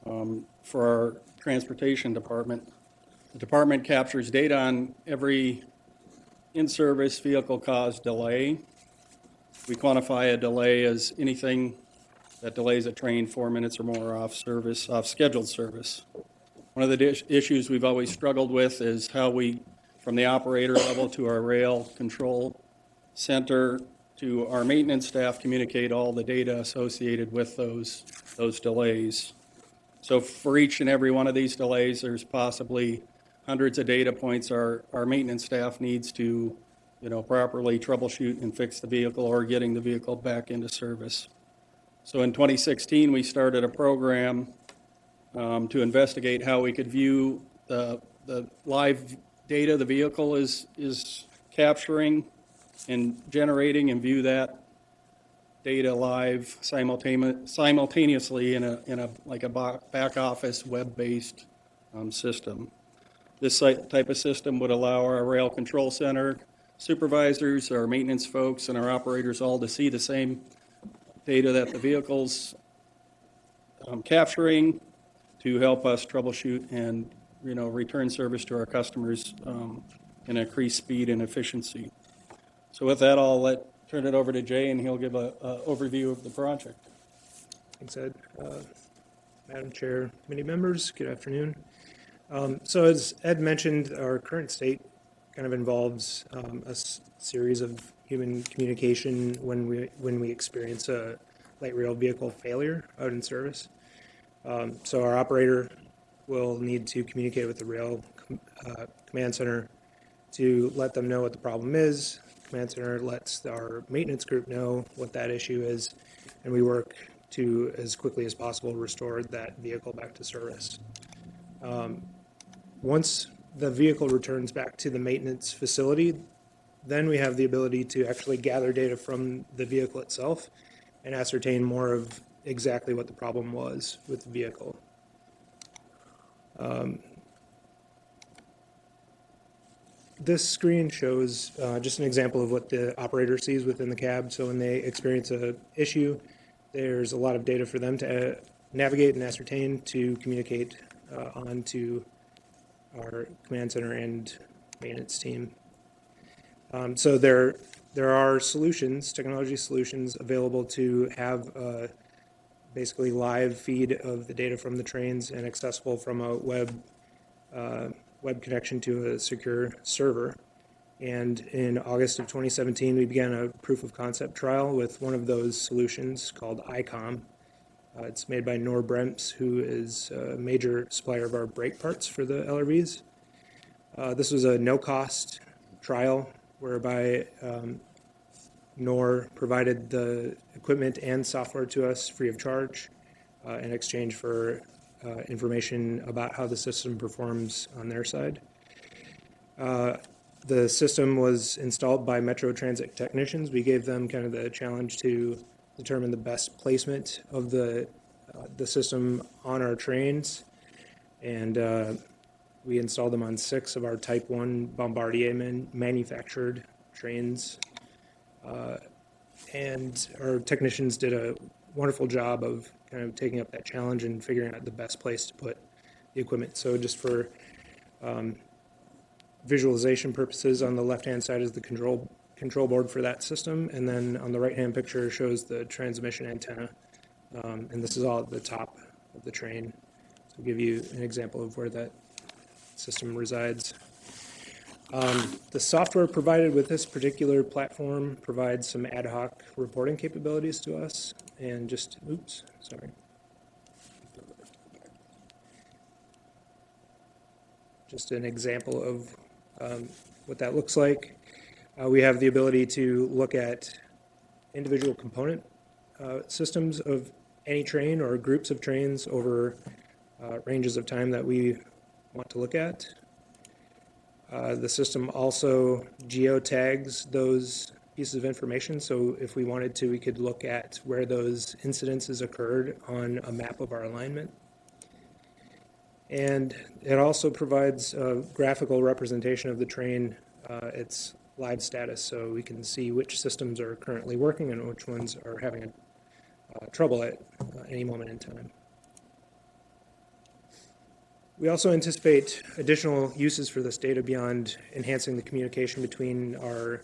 for our transportation department. The department captures data on every in-service vehicle caused delay. We quantify a delay as anything that delays a train 4 minutes or more off scheduled service. One of the issues we've always struggled with is how we, from the operator level to our rail control center to our maintenance staff, communicate all the data associated with those delays. So for each and every one of these delays, there's possibly hundreds of data points our maintenance staff needs to, properly troubleshoot and fix the vehicle or getting the vehicle back into service. So in 2016, we started a program to investigate how we could view the live data the vehicle is capturing and generating, and view that data live simultaneously in a back office web-based system. This type of system would allow our rail control center supervisors, our maintenance folks, and our operators all to see the same data that the vehicle's capturing, to help us troubleshoot and return service to our customers and increase speed and efficiency. So with that, I'll turn it over to Jay, and he'll give an overview of the project. Thanks, Ed. Madam Chair, committee members, good afternoon. So as Ed mentioned, our current state kind of involves a series of human communication when we experience a light rail vehicle failure out in service. So our operator will need to communicate with the rail command center to let them know what the problem is. Command center lets our maintenance group know what that issue is, and we work to, as quickly as possible, restore that vehicle back to service. Once the vehicle returns back to the maintenance facility, then we have the ability to actually gather data from the vehicle itself and ascertain more of exactly what the problem was with the vehicle. This screen shows just an example of what the operator sees within the cab. So when they experience an issue, there's a lot of data for them to navigate and ascertain to communicate on to our command center and maintenance team. So there are solutions, technology solutions available to have basically live feed of the data from the trains and accessible from a web connection to a secure server. And in August of 2017, we began a proof of concept trial with one of those solutions called ICOM. It's made by Norbremse, who is a major supplier of our brake parts for the LRVs. This was a no-cost trial whereby NOR provided the equipment and software to us free of charge in exchange for information about how the system performs on their side. The system was installed by Metro Transit technicians. We gave them kind of the challenge to determine the best placement of the system on our trains, and we installed them on 6 of our Type 1 Bombardier manufactured trains. And our technicians did a wonderful job of kind of taking up that challenge and figuring out the best place to put the equipment. So just for visualization purposes, on the left-hand side is the control board for that system, and then on the right-hand picture shows the transmission antenna, and this is all at the top of the train. So I'll give you an example of where that system resides. The software provided with this particular platform provides some ad hoc reporting capabilities to us, and just, oops, sorry. Just an example of what that looks like. We have the ability to look at individual component systems of any train or groups of trains over ranges of time that we want to look at. The system also geotags those pieces of information, so if we wanted to, we could look at where those incidences occurred on a map of our alignment. And it also provides a graphical representation of the train, its live status, so we can see which systems are currently working and which ones are having trouble at any moment in time. We also anticipate additional uses for this data beyond enhancing the communication between our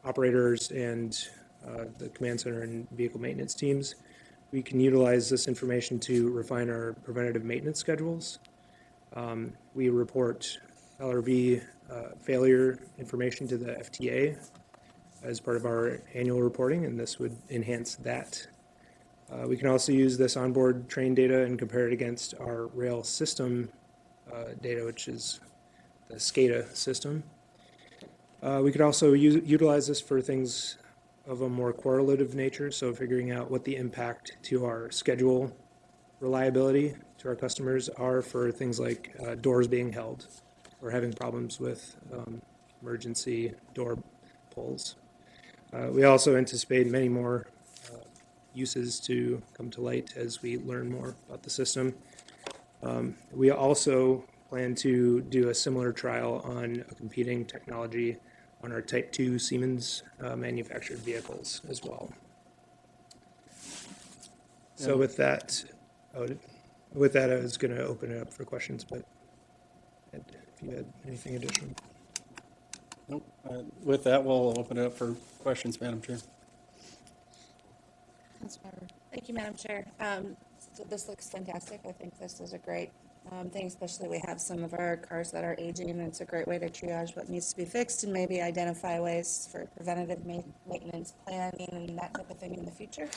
operators and the command center and vehicle maintenance teams. We can utilize this information to refine our preventative maintenance schedules. We report LRV failure information to the FTA as part of our annual reporting, and this would enhance that. We can also use this onboard train data and compare it against our rail system data, which is the SCADA system. We could also utilize this for things of a more correlative nature, so figuring out what the impact to our schedule reliability to our customers are for things like doors being held or having problems with emergency door pulls. We also anticipate many more uses to come to light as we learn more about the system. We also plan to do a similar trial on a competing technology on our Type 2 Siemens manufactured vehicles as well. So with that, I was going to open it up for questions, but if you had anything additional. Nope. With that, we'll open it up for questions, Madam Chair. Thank you, Madam Chair. So this looks fantastic. I think this is a great thing, especially we have some of our cars that are aging, and it's a great way to triage what needs to be fixed and maybe identify ways for preventative maintenance planning and that type of thing in the future.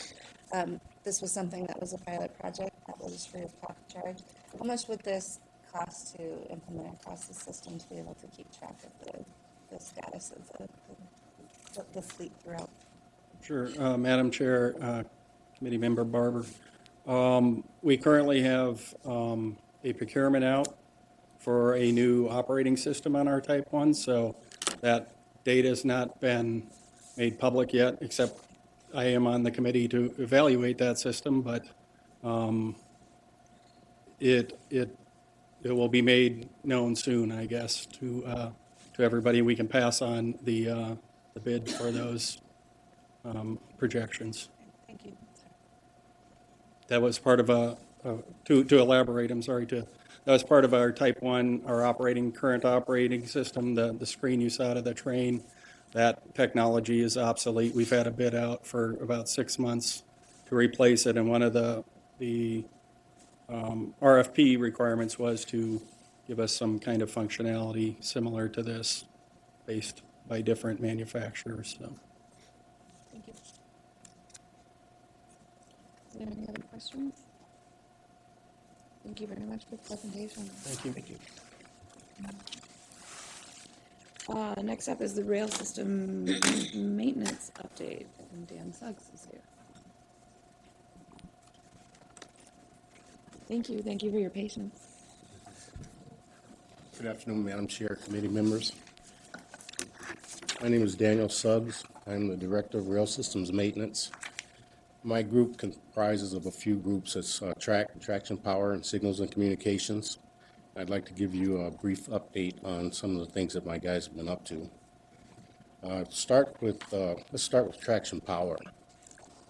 This was something that was a pilot project that was free of charge. How much would this cost to implement across the system to be able to keep track of the status of the fleet throughout? Sure. Madam Chair, Committee Member Barber, we currently have a procurement out for a new operating system on our Type 1, so that data has not been made public yet, except I am on the committee to evaluate that system, but it will be made known soon, I guess, to everybody. We can pass on the bid for those projections. Thank you. That was part of to elaborate, that was part of our Type 1, our current operating system, the screen you saw of the train. That technology is obsolete. We've had a bid out for about 6 months to replace it, and one of the RFP requirements was to give us some kind of functionality similar to this, based by different manufacturers. So. Thank you. Is there any other questions? Thank you very much for the presentation. Thank you. Thank you. Next up is the rail system maintenance update, and Dan Suggs is here. Thank you for your patience. Good afternoon, Madam Chair, committee members. My name is Daniel Suggs. I'm the Director of Rail Systems Maintenance. My group comprises of a few groups. It's traction power, and signals and communications. I'd like to give you a brief update on some of the things that my guys have been up to. Let's start with traction power.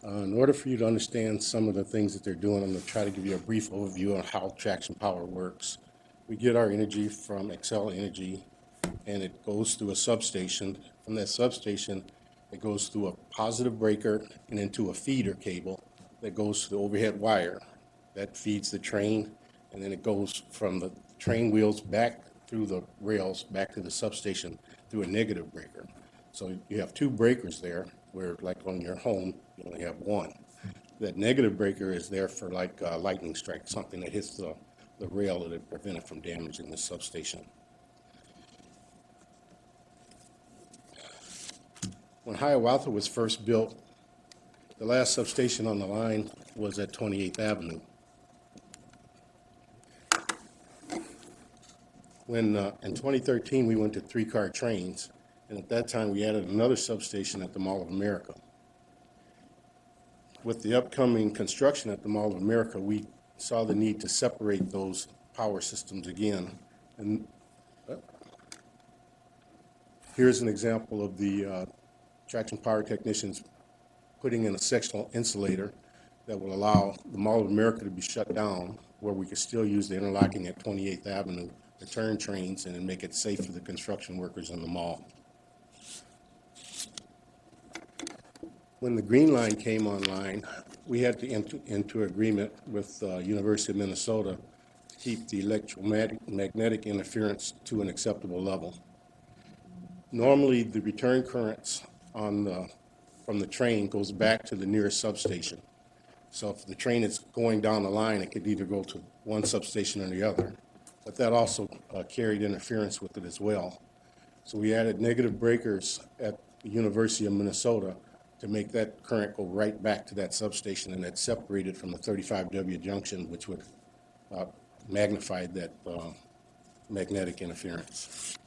In order for you to understand some of the things that they're doing, I'm going to try to give you a brief overview on how traction power works. We get our energy from Xcel Energy, and it goes through a substation. From that substation, it goes through a positive breaker and into a feeder cable that goes to the overhead wire. That feeds the train, and then it goes from the train wheels back through the rails back to the substation through a negative breaker. So you have two breakers there, where like on your home, you only have one. That negative breaker is there for like lightning strike, something that hits the rail that prevent it from damaging the substation. When Hiawatha was first built, the last substation on the line was at 28th Avenue. When in 2013 we went to 3-car trains, and at that time we added another substation at the Mall of America. With the upcoming construction at the Mall of America, we saw the need to separate those power systems again. And here's an example of the traction power technicians putting in a sectional insulator that will allow the Mall of America to be shut down, where we could still use the interlocking at 28th Avenue to turn trains and make it safe for the construction workers in the mall. When the Green Line came online, we had to enter into agreement with University of Minnesota to keep the electromagnetic interference to an acceptable level. Normally, the return currents from the train goes back to the nearest substation. So if the train is going down the line, it could either go to one substation or the other. But that also carried interference with it as well. So we added negative breakers at the University of Minnesota to make that current go right back to that substation, and that separated from the 35W junction, which would magnify that magnetic interference.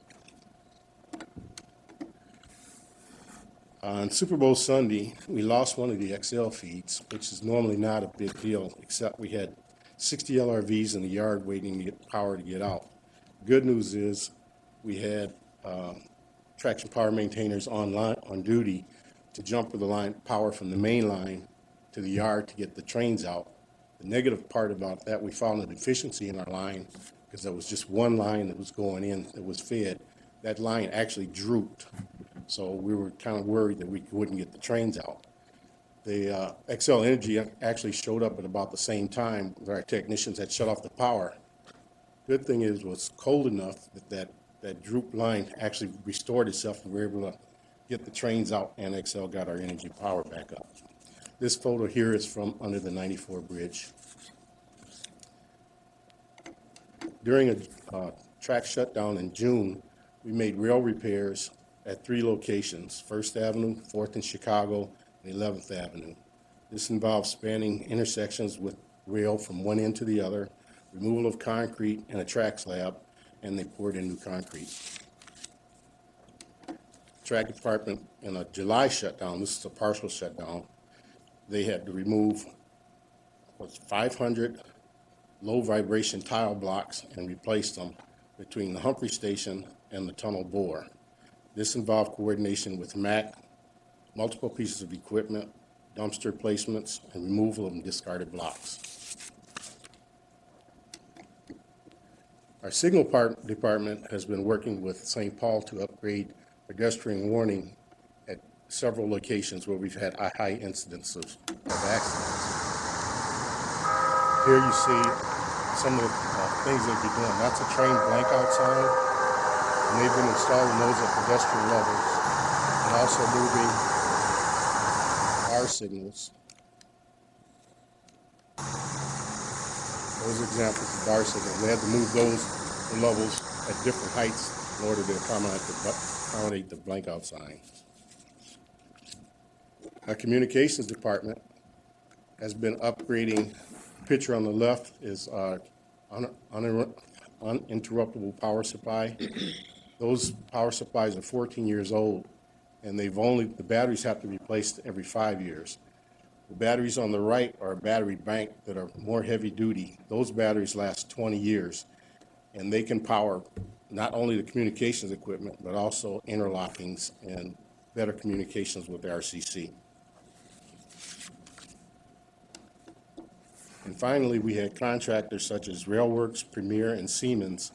On Super Bowl Sunday, we lost one of the XL feeds, which is normally not a big deal, except we had 60 LRVs in the yard waiting to get power to get out. Good news is we had traction power maintainers on duty to jump for the power from the main line to the yard to get the trains out. The negative part about that, we found a deficiency in our line because there was just one line that was going in that was fed. That line actually drooped, so we were kind of worried that we wouldn't get the trains out. The Xcel Energy actually showed up at about the same time that our technicians had shut off the power. Good thing is it was cold enough that drooped line actually restored itself, and we were able to get the trains out, and Xcel got our energy power back up. This photo here is from under the 94 bridge. During a track shutdown in June, we made rail repairs at 3 locations: 1st Avenue, 4th and Chicago, and 11th Avenue. This involves spanning intersections with rail from one end to the other, removal of concrete and a track slab, and they poured in new concrete. Track department in a July shutdown, this is a partial shutdown, they had to remove 500 low vibration tile blocks and replace them between the Humphrey Station and the tunnel bore. This involved coordination with MAC, multiple pieces of equipment, dumpster placements, and removal of discarded blocks. Our signal department has been working with St. Paul to upgrade pedestrian warning at several locations where we've had high incidents of accidents. Here you see some of the things they've been doing. That's a train blankout sign, and they've been installing those at pedestrian levels and also moving bar signals. Those are examples of bar signals. They had to move those levels at different heights in order to accommodate accommodate the blank out sign. Our communications department has been upgrading. Picture on the left is our uninterruptible power supply. Those power supplies are 14 years old, and the batteries have to be replaced every 5 years. The batteries on the right are a battery bank that are more heavy duty. Those batteries last 20 years, and they can power not only the communications equipment, but also interlockings and better communications with the RCC. And finally, we had contractors such as Railworks, Premier, and Siemens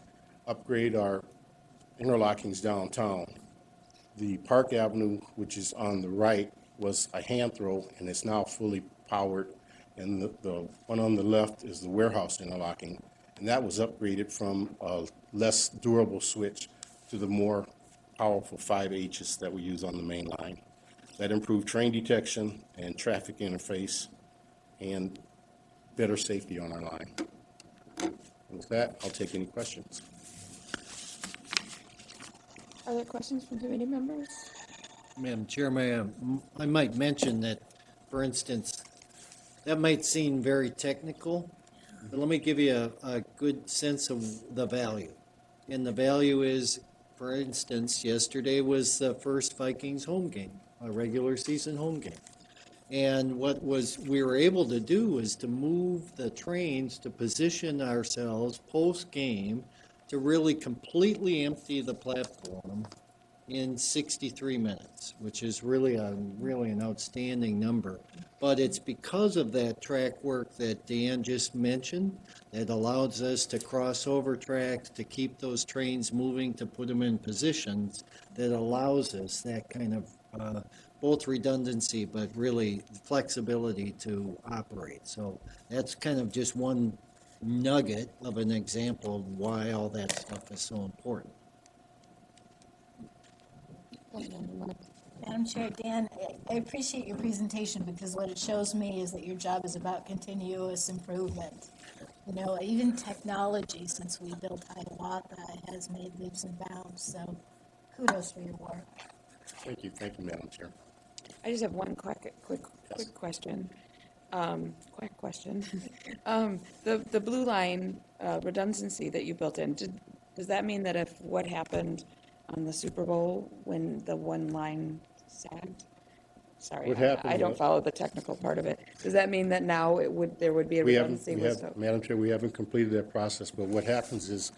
upgrade our interlockings downtown. The Park Avenue, which is on the right, was a hand throw, and it's now fully powered. And the one on the left is the warehouse interlocking, and that was upgraded from a less durable switch to the more powerful 5Hs that we use on the main line. That improved train detection and traffic interface and better safety on our line. And with that, I'll take any questions. Are there questions from committee members? Madam Chairman, I might mention that, for instance, that might seem very technical, but let me give you a good sense of the value. And the value is, for instance, yesterday was the first Vikings home game, a regular season home game. And what we were able to do is to move the trains to position ourselves post-game to really completely empty the platform in 63 minutes, which is really an outstanding number. But it's because of that track work that Dan just mentioned that allows us to cross over tracks, to keep those trains moving, to put them in positions that allows us that kind of both redundancy, but really flexibility to operate. So that's kind of just one nugget of an example of why all that stuff is so important. Madam Chair, Dan, I appreciate your presentation because what it shows me is that your job is about continuous improvement. You know, even technology, since we built Hiawatha, has made leaps and bounds. So kudos for your work. Thank you, Madam Chair. I just have one quick question. Quick question. The blue line redundancy that you built in, does that mean that if what happened on the Super Bowl when the one line sagged? Sorry, What happened I don't was- follow the technical part of it. Does that mean that now there would be a redundancy? Madam Chair, we haven't completed that process, but what happens is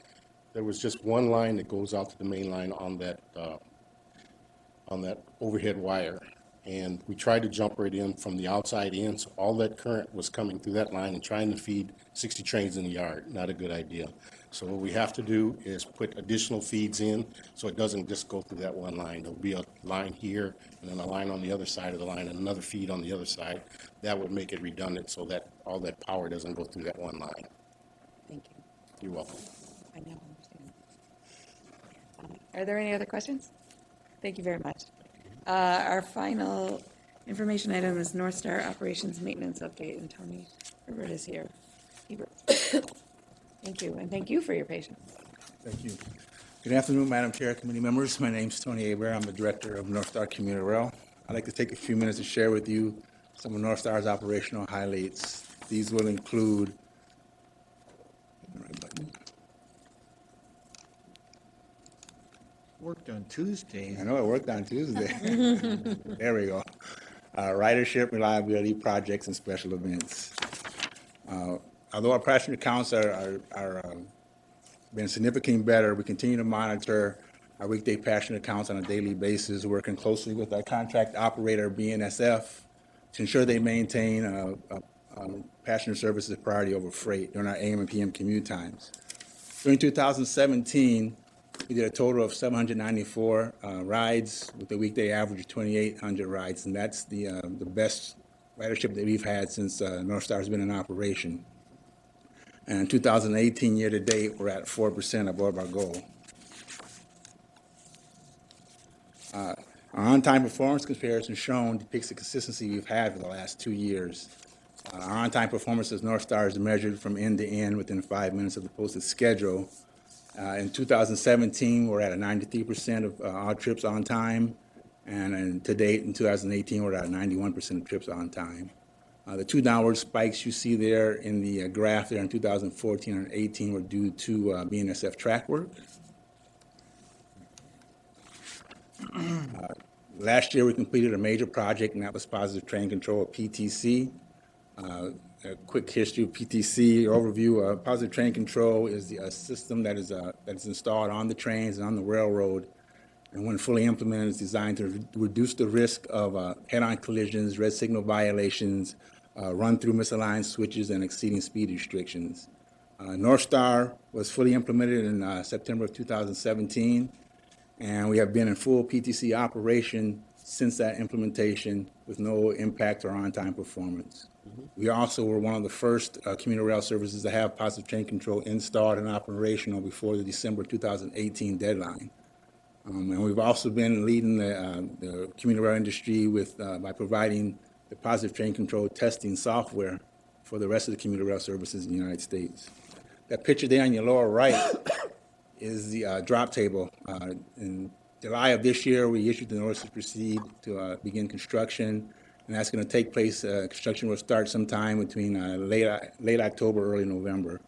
there was just one line that goes out to the main line on that overhead wire. And we tried to jump right in from the outside in, so all that current was coming through that line and trying to feed 60 trains in the yard. Not a good idea. So what we have to do is put additional feeds in so it doesn't just go through that one line. There'll be a line here and then a line on the other side of the line and another feed on the other side. That would make it redundant so that all that power doesn't go through that one line. Thank you. You're welcome. I now understand. Are there any other questions? Thank you very much. Our final information item is Northstar Operations Maintenance Update, and Tony Herbert is here. Thank you, and thank you for your patience. Thank you. Good afternoon, Madam Chair, committee members. My name is Tony Aber. I'm the director of Northstar Commuter Rail. I'd like to take a few minutes to share with you some of Northstar's operational highlights. These will include Worked on Tuesday. I know it worked on Tuesday. There we go. Ridership, reliability, projects, and special events. Although our passenger counts are been significantly better, we continue to monitor our weekday passenger counts on a daily basis, working closely with our contract operator, BNSF, to ensure they maintain passenger services priority over freight during our AM and PM commute times. During 2017, we did a total of 794 rides with a weekday average of 2,800 rides, and that's the best ridership that we've had since Northstar has been in operation. And in 2018, year to date, we're at 4% above our goal. Our on-time performance comparison shown depicts the consistency we've had for the last 2 years. Our on-time performance as Northstar is measured from end to end within 5 minutes of the posted schedule. In 2017, we're at a 93% of our trips on time, and to date, in 2018, we're at 91% of trips on time. The two downward spikes you see there in the graph there in 2014 and 18 were due to BNSF track work. Last year, we completed a major project, and that was Positive Train Control, PTC. A quick history of PTC overview. Positive Train Control is the system that is installed on the trains and on the railroad, and when fully implemented, is designed to reduce the risk of head-on collisions, red signal violations, run-through misaligned switches, and exceeding speed restrictions. Northstar was fully implemented in September of 2017, and we have been in full PTC operation since that implementation with no impact or on-time performance. We also were one of the first commuter rail services to have Positive Train Control installed and operational before the December 2018 deadline. And we've also been leading the commuter rail industry with by providing the Positive Train Control testing software for the rest of the commuter rail services in the United States. That picture there on your lower right is the drop table. In July of this year, we issued the notice to proceed to begin construction, and that's going to take place. Construction will start sometime between late October, early November.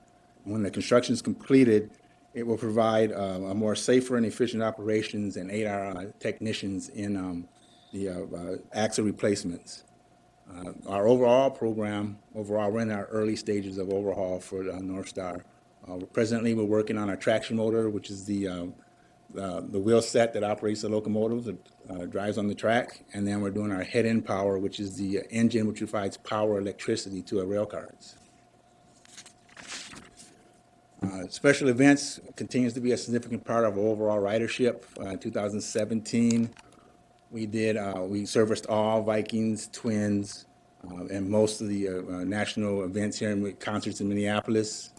When the construction is completed, it will provide a more safer and efficient operations and aid our technicians in the axle replacements. Our overall program, we're in our early stages of overhaul for Northstar. Presently, we're working on our traction motor, which is the wheel set that operates the locomotive that drives on the track, and then we're doing our head-end power, which is the engine which provides power electricity to our rail cars. Special events continues to be a significant part of overall ridership. In 2017, we serviced all Vikings, Twins, and most of the national events here in concerts in Minneapolis.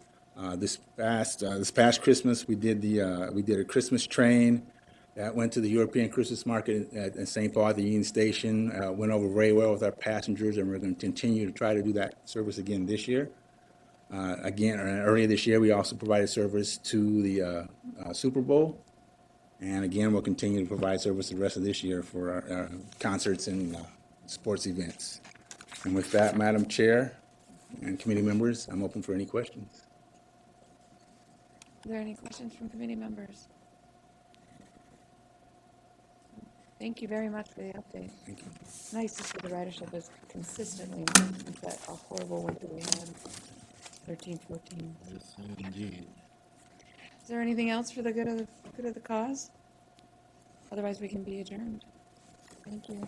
This past Christmas, we did a Christmas train that went to the European Christmas market at St. Paul at the Union Station. Went over very well with our passengers, and we're going to continue to try to do that service again this year. Earlier this year, we also provided service to the Super Bowl, and again, we'll continue to provide service the rest of this year for our concerts and sports events. And with that, Madam Chair and committee members, I'm open for any questions. Are there any questions from committee members? Thank you very much for the update. Thank you. It's nice to see the ridership is consistently improved that a horrible winter we had, 13, 14. Yes, indeed. Is there anything else for the good of the cause? Otherwise, we can be adjourned. Thank you.